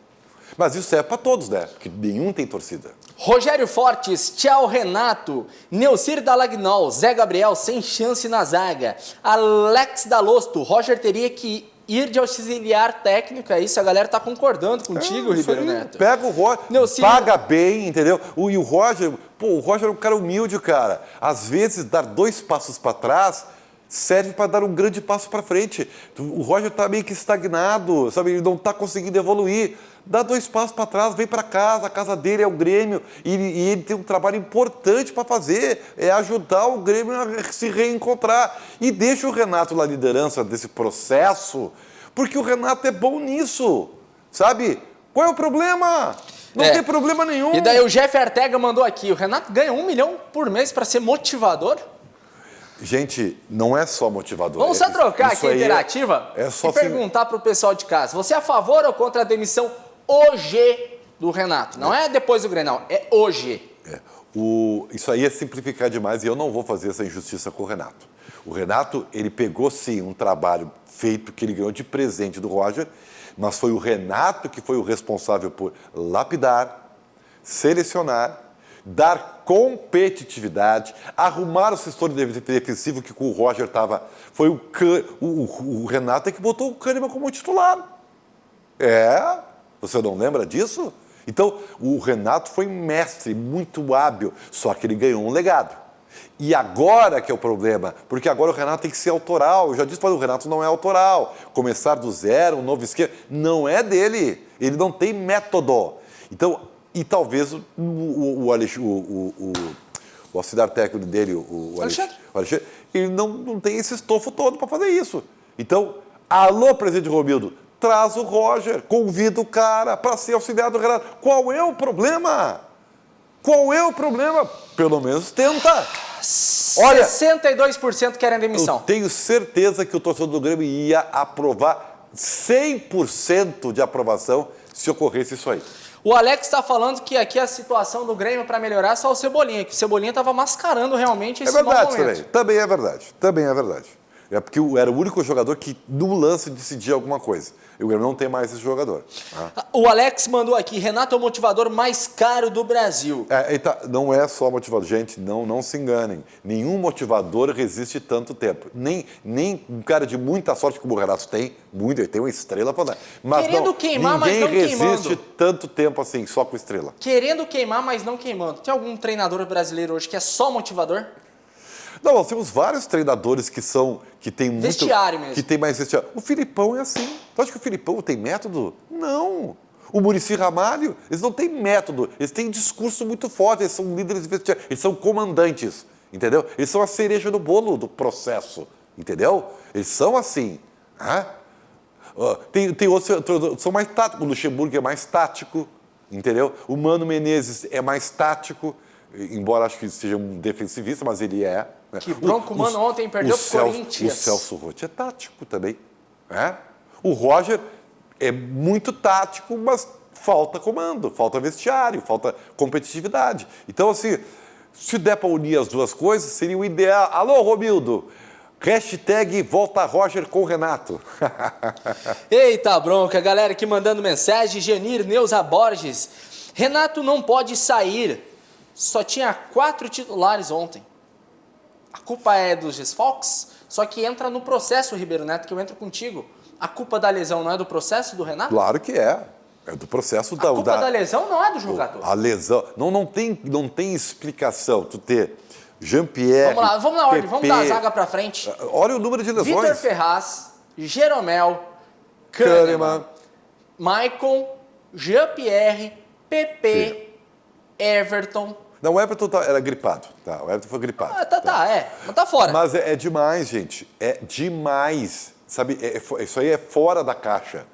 Mas isso é para todos, né? Porque nenhum tem torcida. Rogério Fortes, tchau Renato. Neucir Dalagnol, Zé Gabriel sem chance na zaga. Alex Dalosto, Roger teria que ir de auxiliar técnico. É isso, a galera tá concordando contigo, Ribeiro Neto. Pega o Roger, paga bem, entendeu? E o Roger, o Roger é um cara humilde, cara. Às vezes, dar 2 passos para trás serve para dar um grande passo para frente. O Roger tá meio que estagnado, sabe? Ele não tá conseguindo evoluir. Dá 2 passos para trás, vem para casa, a casa dele é o Grêmio, e ele tem um trabalho importante para fazer, é ajudar o Grêmio a se reencontrar. E deixa o Renato na liderança desse processo, porque o Renato é bom nisso, sabe? Qual é o problema? Não tem problema nenhum. E daí o Jeff Artega mandou aqui, o Renato ganha 1 milhão por mês para ser motivador? Gente, não é só motivador. Vamos só trocar aqui a interativa e perguntar para o pessoal de casa. Você é a favor ou contra a demissão hoje do Renato? Não é depois do Grenal, é hoje. Isso aí é simplificar demais e eu não vou fazer essa injustiça com o Renato. O Renato, ele pegou sim um trabalho feito que ele ganhou de presente do Roger, mas foi o Renato que foi o responsável por lapidar, selecionar, dar competitividade, arrumar o setor defensivo que com o Roger estava. Foi o Renato que botou o Kahneman como titular. Você não lembra disso? Então, o Renato foi mestre, muito hábil, só que ele ganhou um legado. E agora que é o problema, porque agora o Renato tem que ser autoral. Eu já disse para o Renato não é autoral. Começar do zero, um novo esquema, não é dele. Ele não tem método. Então, e talvez o auxiliar técnico dele, o Alexandre, ele não tem esse estofo todo para fazer isso. Então, alô, presidente Romildo, traz o Roger, convida o cara para ser auxiliar do Renato. Qual é o problema? Qual é o problema? Pelo menos tenta. Olha, 62% querem demissão. Eu tenho certeza que o torcedor do Grêmio ia aprovar 100% de aprovação se ocorresse isso aí. O Alex está falando que aqui a situação do Grêmio para melhorar é só o Cebolinha, que o Cebolinha estava mascarando realmente esse mau momento. Também é verdade. É porque era o único jogador que, no lance, decidia alguma coisa. E o Grêmio não tem mais esse jogador. O Alex mandou aqui, Renato é o motivador mais caro do Brasil. Não é só motivador. Gente, não se enganem. Nenhum motivador resiste tanto tempo. Nem um cara de muita sorte como o Renato tem. Ele tem uma estrela para dar. Mas Querendo queimar, mas não ninguém resiste queimando. tanto tempo assim, só com estrela. Querendo queimar, mas não queimando. Tem algum treinador brasileiro hoje que é só motivador? Não, nós temos vários treinadores que tem muito... Vestiário mesmo. Que tem mais vestiário. O Filipão é assim. Tu acha que o Filipão tem método? Não. O Muricy Ramalho, eles não têm método. Eles têm discurso muito forte. Eles são líderes de vestiário. Eles são comandantes. Entendeu? Eles são a cereja no bolo do processo. Entendeu? Eles são assim. Tem outros são mais táticos. O Luxemburgo é mais tático. Entendeu? O Mano Menezes é mais tático. Embora acho que seja um defensivista, mas ele é. Que bronco, mano, ontem perdeu pro Corinthians. O Celso Roth é tático também. O Roger é muito tático, mas falta comando, falta vestiário, falta competitividade. Então, assim, se der para unir as duas coisas, seria o ideal. Alô, Romildo! Hashtag volta Roger com Renato. Eita bronca, galera aqui mandando mensagem. Janir Neuza Borges. Renato não pode sair. Só tinha 4 titulares ontem. A culpa é dos desfalques? Só que entra no processo, Ribeiro Neto, que eu entro contigo. A culpa da lesão não é do processo do Renato? Claro que é. É do processo da... A culpa da lesão não é do jogador. A lesão... Não tem explicação tu ter Jean-Pierre... Vamos na ordem, Pepe, vamos dar a zaga pra frente. Olha o número de lesões. Vitor Ferraz, Jeromel, Kahneman, Maicon, Jean-Pierre, Pepe, Everton... Não, o Everton era gripado. Tá, o Everton foi gripado. Mas tá fora. Mas é demais, gente. É demais. Sabe, isso aí é fora da caixa.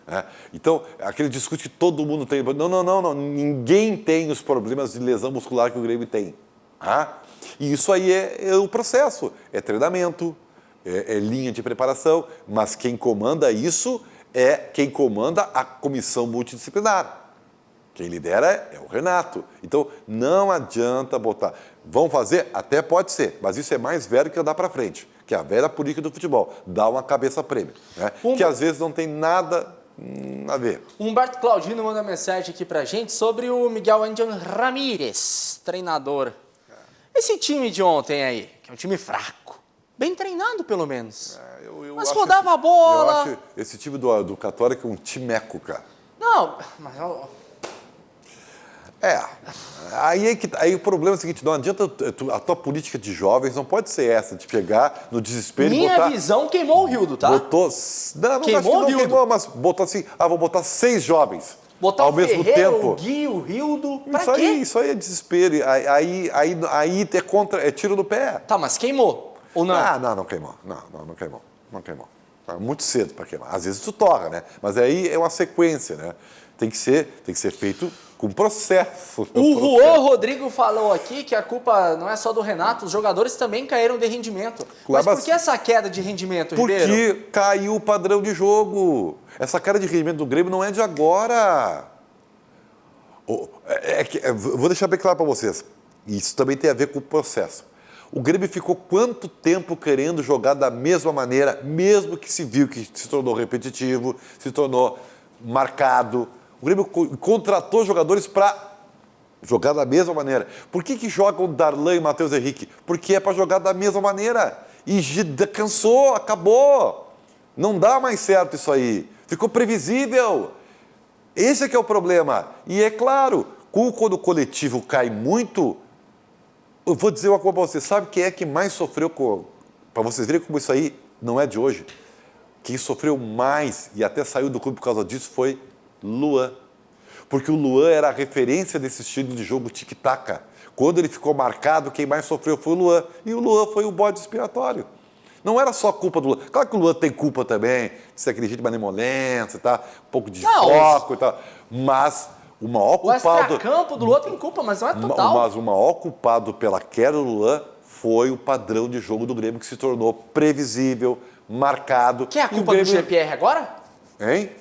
Né? Então, aquele discurso que todo mundo tem. Não. Ninguém tem os problemas de lesão muscular que o Grêmio tem. E isso aí é o processo. É treinamento, é linha de preparação. Mas quem comanda isso é quem comanda a comissão multidisciplinar. Quem lidera é o Renato. Então, não adianta botar. Vão fazer? Até pode ser, mas isso é mais velho que andar para frente, que é a velha política do futebol. Dá uma cabeça prêmio, né? Que às vezes não tem nada a ver. Humberto Claudino manda mensagem aqui pra gente sobre o Miguel Ángel Ramírez, treinador. Esse time de ontem aí, que é um time fraco, bem treinado pelo menos, mas rodava a bola. Eu acho esse time do Católica um timeco, cara. Não, mas... Aí o problema é o seguinte, não adianta, a tua política de jovens não pode ser essa, de pegar no desespero e botar... Minha visão queimou o Rildo, tá? Queimou, mas botou assim, vou botar 6 jovens. Botar ao o mesmo Ferreira, tempo. o Gui, o Rildo, pra isso quê? Isso aí é desespero, aí é tiro no pé. Tá, mas queimou, ou não? Não queimou, não queimou. Tá muito cedo para queimar. Às vezes tu torra, né? Mas aí é uma sequência, né? Tem que ser feito com processo. O Juan Rodrigo falou aqui que a culpa não é só do Renato, os jogadores também caíram de rendimento. Mas por que essa queda de rendimento, Ribeiro? Porque caiu o padrão de jogo. Essa queda de rendimento do Grêmio não é de agora. Vou deixar bem claro para vocês. Isso também tem a ver com o processo. O Grêmio ficou quanto tempo querendo jogar da mesma maneira, mesmo que se viu que se tornou repetitivo, se tornou marcado. O Grêmio contratou jogadores para jogar da mesma maneira. Por que jogam Darlan e Matheus Henrique? Porque é para jogar da mesma maneira. E cansou, acabou. Não dá mais certo isso aí. Ficou previsível. Esse é que é o problema. E é claro, quando o coletivo cai muito, eu vou dizer uma coisa para você. Sabe quem é que mais sofreu? Para vocês verem como isso aí não é de hoje. Quem sofreu mais e até saiu do clube por causa disso foi Luan. Porque o Luan era a referência desse estilo de jogo tic-tac. Quando ele ficou marcado, quem mais sofreu foi o Luan. E o Luan foi o bode expiatório. Não era só culpa do Luan. Claro que o Luan tem culpa também, de ser aquele jeito de malemolência, tá? Um pouco de foco e tal. Mas o maior culpado... O extracampo do Luan tem culpa, mas não é total. Mas o maior culpado pela queda do Luan foi o padrão de jogo do Grêmio, que se tornou previsível, marcado. Que é a culpa do GPR agora? Hein?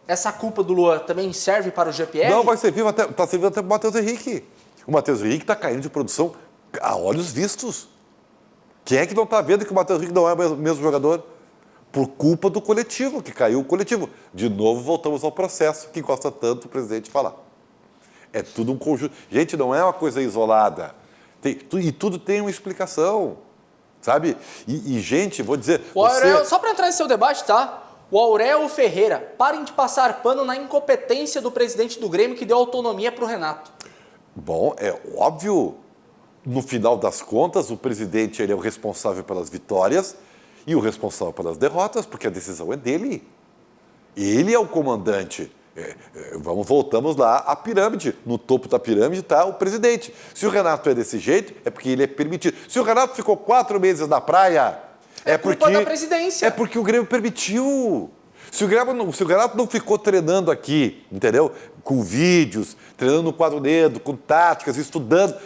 Essa culpa do Luan também serve para o GPR? Não, vai servir está servindo até para o Matheus Henrique. O Matheus Henrique está caindo de produção a olhos vistos. Quem é que não está vendo que o Matheus Henrique não é o mesmo jogador? Por culpa do coletivo, que caiu o coletivo. De novo, voltamos ao processo que gosta tanto o presidente falar. É tudo um conjunto. Gente, não é uma coisa isolada. E tudo tem uma explicação, sabe? E gente, vou dizer... Só para entrar nesse seu debate, tá? O Aurélio Ferreira, parem de passar pano na incompetência do presidente do Grêmio que deu autonomia para o Renato. Bom, é óbvio, no final das contas, o presidente ele é o responsável pelas vitórias e o responsável pelas derrotas, porque a decisão é dele. Ele é o comandante. Voltamos lá à pirâmide. No topo da pirâmide está o presidente. Se o Renato é desse jeito, é porque ele é permitido. Se o Renato ficou 4 meses na praia, é culpa da presidência. É porque o Grêmio permitiu. Se o Renato não ficou treinando aqui, entendeu? Com vídeos, treinando no quadro negro, com táticas, estudando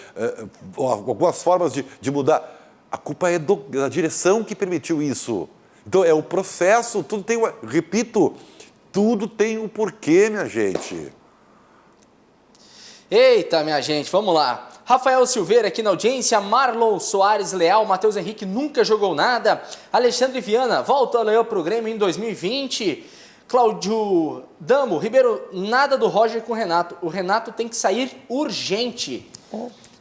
algumas formas de mudar, a culpa é da direção que permitiu isso. Então, é o processo, tudo tem, repito, tudo tem um porquê, minha gente. Eita, minha gente, vamos lá. Rafael Silveira aqui na audiência, Marlon Soares Leal, Matheus Henrique nunca jogou nada, Alexandre Viana, volta a Leão pro Grêmio em 2020, Cláudio Damo, Ribeiro, nada do Roger com o Renato, o Renato tem que sair urgente.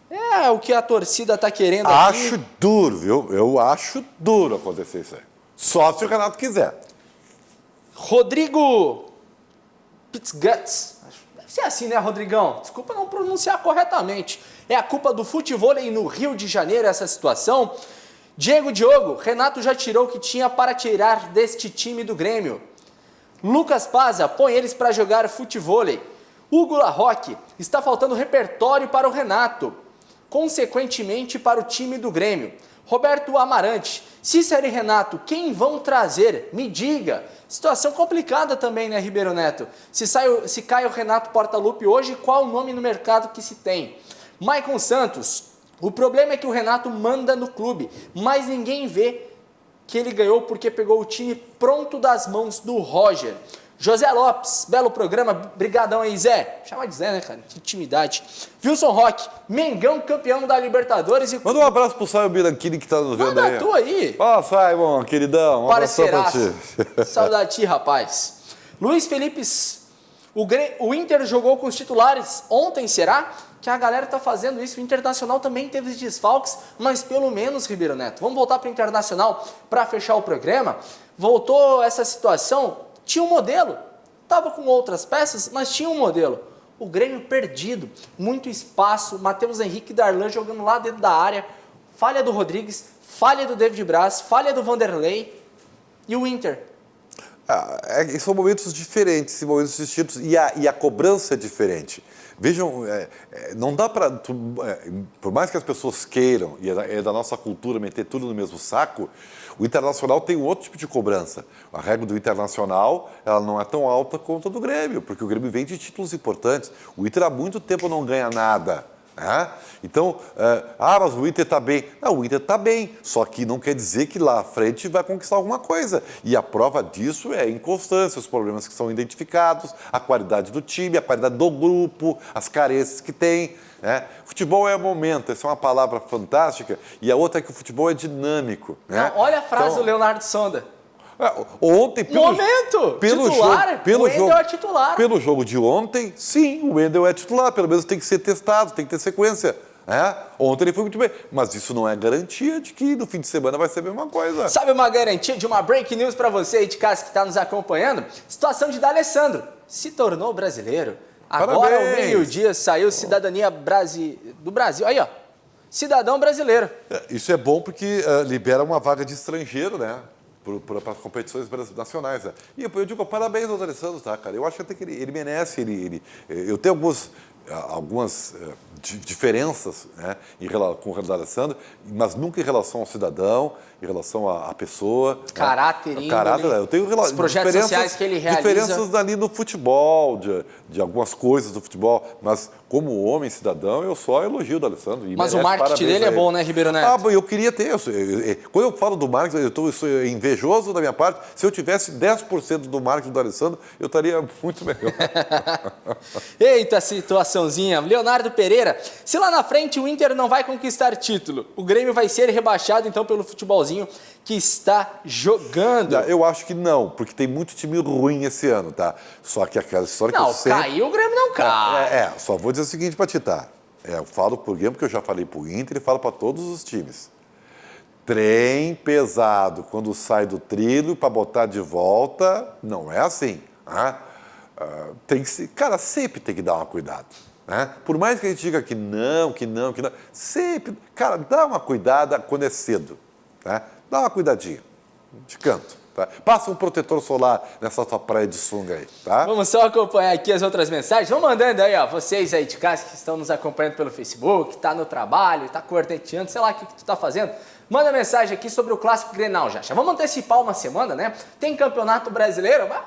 É o que a torcida tá querendo aqui. Acho duro, viu? Eu acho duro acontecer isso aí. Só se o Renato quiser. Rodrigo Pitzguts. Deve ser assim, né, Rodrigão? Desculpa não pronunciar corretamente. É a culpa do futevôlei no Rio de Janeiro essa situação. Diogo, Renato já tirou o que tinha para tirar deste time do Grêmio. Lucas Paza, põe eles para jogar futevôlei. Hugo Larroque, está faltando repertório para o Renato. Consequentemente para o time do Grêmio. Roberto Amarante, Cícero e Renato, quem vão trazer? Me diga. Situação complicada também, né, Ribeiro Neto? Se cai o Renato Portaluppi hoje, qual o nome no mercado que se tem? Maicon Santos, o problema é que o Renato manda no clube, mas ninguém vê que ele ganhou porque pegou o time pronto das mãos do Roger. José Lopes, belo programa, brigadão aí, Zé. Chama de Zé, né, cara? Que intimidade. Wilson Roque, Mengão campeão da Libertadores. Manda um abraço pro Simon Biranchini que tá nos vendo aí. Manda tu aí. Ó, Simon, queridão. Um abração pra ti. Saudade de ti, rapaz. Luiz Felipe, o Inter jogou com os titulares ontem, será? Que a galera tá fazendo isso. O Internacional também teve desfalques, mas pelo menos, Ribeiro Neto. Vamos voltar pro Internacional para fechar o programa. Voltou essa situação... Tinha um modelo, estava com outras peças, mas tinha um modelo. O Grêmio perdido, muito espaço, Matheus Henrique e Darlan jogando lá dentro da área, falha do Rodrigues, falha do David Braz, falha do Vanderlei e o Inter. São momentos diferentes, momentos distintos e a cobrança é diferente. Vejam, não dá para... por mais que as pessoas queiram, e é da nossa cultura meter tudo no mesmo saco, o Internacional tem um outro tipo de cobrança. A regra do Internacional ela não é tão alta quanto a do Grêmio, porque o Grêmio vem de títulos importantes. O Inter há muito tempo não ganha nada. Né? Então, mas o Inter está bem. Não, o Inter está bem, só que não quer dizer que lá à frente vai conquistar alguma coisa. E a prova disso é a inconstância, os problemas que são identificados, a qualidade do time, a qualidade do grupo, as carências que tem. Né? Futebol é momento, essa é uma palavra fantástica, e a outra é que o futebol é dinâmico. Né? Não, olha a frase do Leonardo Sonda. Ontem, pelo Wendel é titular. Pelo jogo de ontem, sim, o Wendel é titular, pelo menos tem que ser testado, tem que ter sequência. Ontem ele foi muito bem, mas isso não é garantia de que no fim de semana vai ser a mesma coisa. Sabe uma garantia de uma break news para você aí de casa que está nos acompanhando? Situação de D'Alessandro, se tornou brasileiro. Agora, parabéns. Ao meio-dia, saiu cidadania do Brasil. Aí, ó, cidadão brasileiro. Isso é bom porque libera uma vaga de estrangeiro, né? Para as competições nacionais. Né? E eu digo, parabéns ao D'Alessandro, tá, cara? Eu acho até que ele merece. Eu tenho algumas diferenças, né, com o D'Alessandro, mas nunca em relação ao cidadão, em relação à pessoa. Caráter, né? Caráter, eu tenho os projetos sociais que ele realiza. Diferenças ali no futebol, de algumas coisas do futebol, mas como homem, cidadão, eu só elogio o D'Alessandro. Mas o marketing dele é bom, né, Ribeiro Neto? Eu queria ter. Quando eu falo do marketing, eu sou invejoso da minha parte. Se eu tivesse 10% do marketing do D'Alessandro, eu estaria muito melhor. Eita situação participaçãozinha. Leonardo Pereira, se lá na frente o Inter não vai conquistar título, o Grêmio vai ser rebaixado então pelo futebolzinho que está jogando. Eu acho que não, porque tem muito time ruim esse ano, tá? Só que aquela história Não, que eu sempre... caiu, o Grêmio não cai. Só vou dizer o seguinte pra ti, tá? Eu falo pro Grêmio, porque eu já falei pro Inter e falo pra todos os times. Trem pesado, quando sai do trilho para botar de volta, não é assim. Né? Tem que cara, sempre tem que dar uma cuidado. Né? Por mais que a gente diga que não, sempre, cara, dá uma cuidada quando é cedo. Né? Dá uma cuidadinha, de canto. Tá? Passa um protetor solar nessa tua praia de sunga aí, tá? Vamos só acompanhar aqui as outras mensagens. Vão mandando aí, ó, vocês aí de casa que estão nos acompanhando pelo Facebook, tá no trabalho, tá corneteando, sei lá o que tu tá fazendo. Manda mensagem aqui sobre o Clássico Grenal, já. Vamos antecipar uma semana, né? Tem Campeonato Brasileiro, mas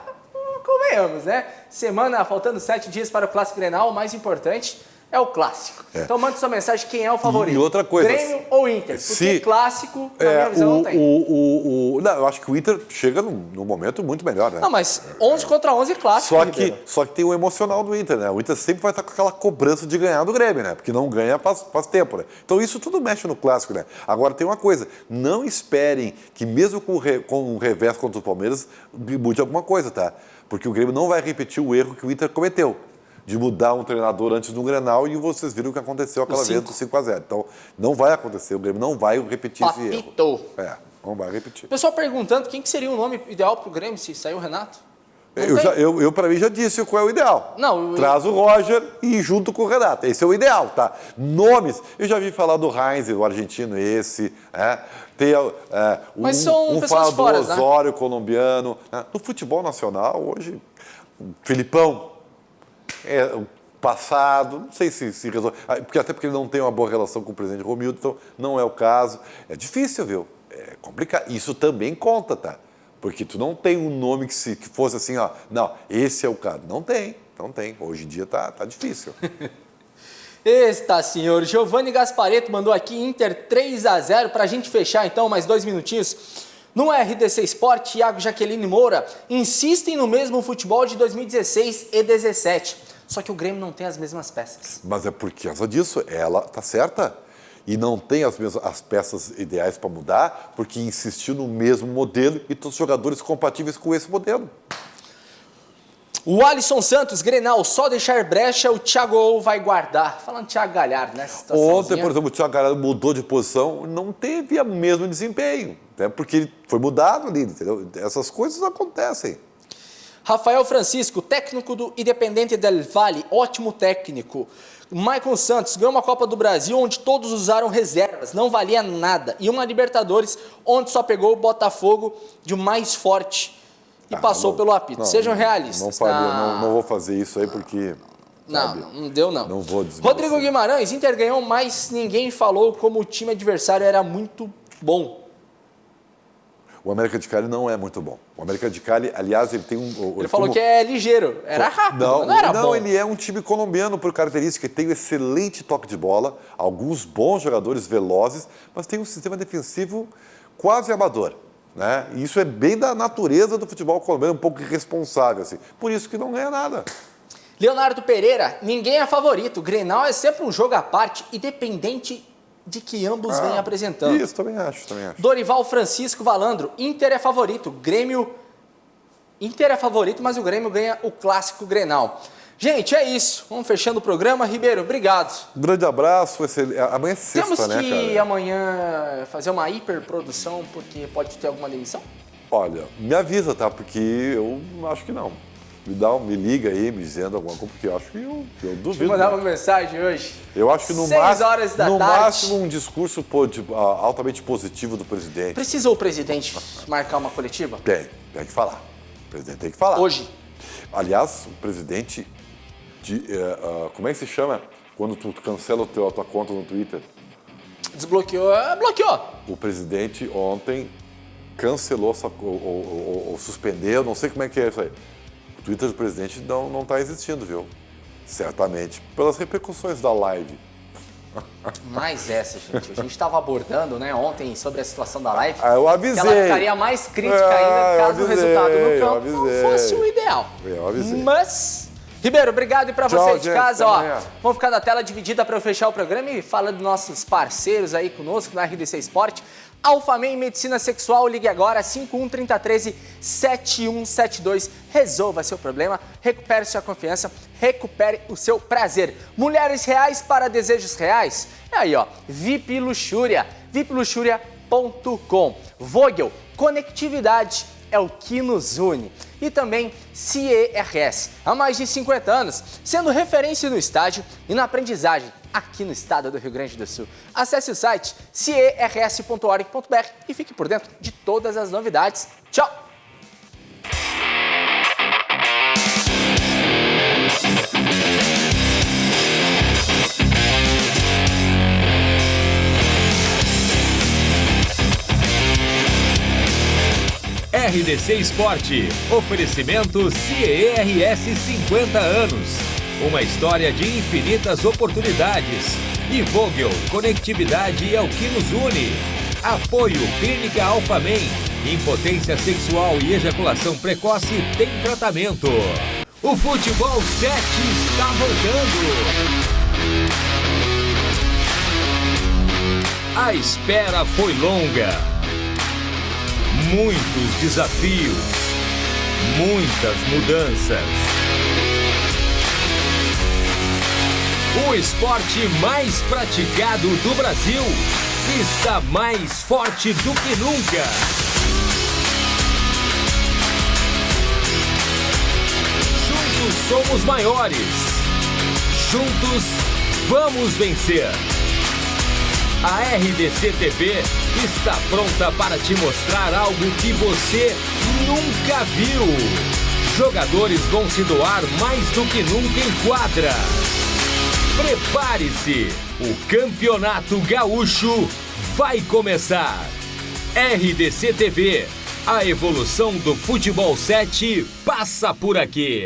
convenhamos, né? Semana, faltando 7 dias para o Clássico Grenal, o mais importante é o Clássico. Então manda sua mensagem, quem é o favorito? E outra coisa... Grêmio ou Inter? Porque Clássico, na minha visão, não tem. Não, eu acho que o Inter chega num momento muito melhor, né? Não, mas 11 contra 11 Clássico, só que tem o emocional do Inter, né? O Inter sempre vai estar com aquela cobrança de ganhar do Grêmio, né? Porque não ganha faz tempo, né? Então isso tudo mexe no Clássico, né? Agora tem uma coisa, não esperem que mesmo com o revés contra o Palmeiras, mude alguma coisa, tá? Porque o Grêmio não vai repetir o erro que o Inter cometeu. De mudar um treinador antes do Grenal e vocês viram o que aconteceu aquela vez do 5-0. Então, não vai acontecer, o Grêmio não vai repetir esse erro. Não vai repetir. O pessoal perguntando quem que seria o nome ideal para o Grêmio se sair o Renato? Eu para mim, já disse qual é o ideal. Traz o Roger e junto com o Renato. Esse é o ideal, tá? Nomes, eu já vi falar do Heinz, o argentino esse, tem mas são fala do fora, Osório, né? colombiano. No futebol nacional, hoje, Filipão, o passado, não sei se resolve, até porque ele não tem uma boa relação com o presidente Romildo, então não é o caso. É difícil, viu? É complicado. Isso também conta, tá? Porque tu não tem um nome que fosse assim, ó, não, esse é o cara. Não tem. Hoje em dia tá difícil. Está, senhor. Giovanni Gasparetto mandou aqui Inter 3-0 para a gente fechar, então, mais 2 minutinhos. No RDC Sport, Thiago Jaqueline Moura insistem no mesmo futebol de 2016 e 2017. Só que o Grêmio não tem as mesmas peças. Mas é por causa disso, ela tá certa. E não tem as peças ideais para mudar, porque insistiu no mesmo modelo e todos os jogadores compatíveis com esse modelo. O Alisson Santos, Grenal, só deixar brecha, o Thiago vai guardar. Falando Thiago Galhardo, né? Ontem, por exemplo, o Thiago Galhardo mudou de posição, não teve o mesmo desempenho, né? Porque ele foi mudado ali, entendeu? Essas coisas acontecem. Rafael Francisco, técnico do Independente del Valle, ótimo técnico. Michael Santos ganhou uma Copa do Brasil onde todos usaram reservas, não valia nada. E uma Libertadores onde só pegou o Botafogo de mais forte e passou pelo apito. Sejam realistas. Não vou fazer isso aí porque... Não deu não. Não vou desmerecer. Rodrigo Guimarães, Inter ganhou, mas ninguém falou como o time adversário era muito bom. O América de Cali não é muito bom. O América de Cali, aliás, ele tem um... Ele falou que é ligeiro. Era rápido, não era bom. Não, ele é um time colombiano por característica. Ele tem um excelente toque de bola, alguns bons jogadores velozes, mas tem um sistema defensivo quase amador. Né? E isso é bem da natureza do futebol colombiano, um pouco irresponsável. Assim. Por isso que não ganha nada. Leonardo Pereira, ninguém é favorito. Grenal é sempre um jogo à parte, independente de que ambos vêm apresentando. Isso, também acho. Dorival Francisco Valandro, Inter é favorito, Inter é favorito, mas o Grêmio ganha o Clássico Grenal. Gente, é isso. Vamos fechando o programa. Ribeiro, obrigado. Um grande abraço. Amanhã é sexta, Temos né, que amanhã fazer uma hiperprodução, porque pode ter alguma demissão? Olha, me avisa, tá? Porque eu acho que não. Me liga aí, me dizendo alguma coisa, porque eu acho que eu duvido. Deixa eu mandar uma mensagem hoje. Eu acho que no 6 horas da tarde. máximo um discurso altamente positivo do presidente. Precisa o presidente marcar uma coletiva? Tem que falar. O presidente tem que falar. Hoje. Aliás, o presidente, como é que se chama quando tu cancela a tua conta no Twitter? Desbloqueou, bloqueou. O presidente ontem cancelou ou suspendeu, não sei como é que é isso aí. O Twitter do presidente não está existindo, viu? Certamente, pelas repercussões da live. Mais essa, gente. A gente estava abordando, né, ontem sobre a situação da live. Eu avisei. Que ela ficaria mais crítica ainda caso o resultado no campo não fosse o ideal. Eu avisei. Mas, Ribeiro, obrigado. E para Tchau, você de gente, casa, até ó, amanhã. vamos ficar na tela dividida para eu fechar o programa e fala dos nossos parceiros aí conosco na RDC Esporte. Alphaman Medicina Sexual, ligue agora 513013-7172. Resolva seu problema, recupere sua confiança, recupere o seu prazer. Mulheres reais para desejos reais? É aí, ó, VIP Luxúria, vipluxuria.com. Vogel, conectividade é o que nos une. E também CERS, há mais de 50 anos, sendo referência no estágio e na aprendizagem aqui no estado do Rio Grande do Sul. Acesse o site cers.org.br e fique por dentro de todas as novidades. Tchau! RDC Esporte, oferecimento CERS 50 anos, uma história de infinitas oportunidades. E Vogel, conectividade é o que nos une. Apoio Clínica Alphaman, impotência sexual e ejaculação precoce tem tratamento. O Futebol 7 está voltando. A espera foi longa. Muitos desafios, muitas mudanças. O esporte mais praticado do Brasil está mais forte do que nunca. Juntos somos maiores. Juntos vamos vencer. A RDC TV está pronta para te mostrar algo que você nunca viu. Jogadores vão se doar mais do que nunca em quadra. Prepare-se, o Campeonato Gaúcho vai começar. RDC TV, a evolução do Futebol 7 passa por aqui.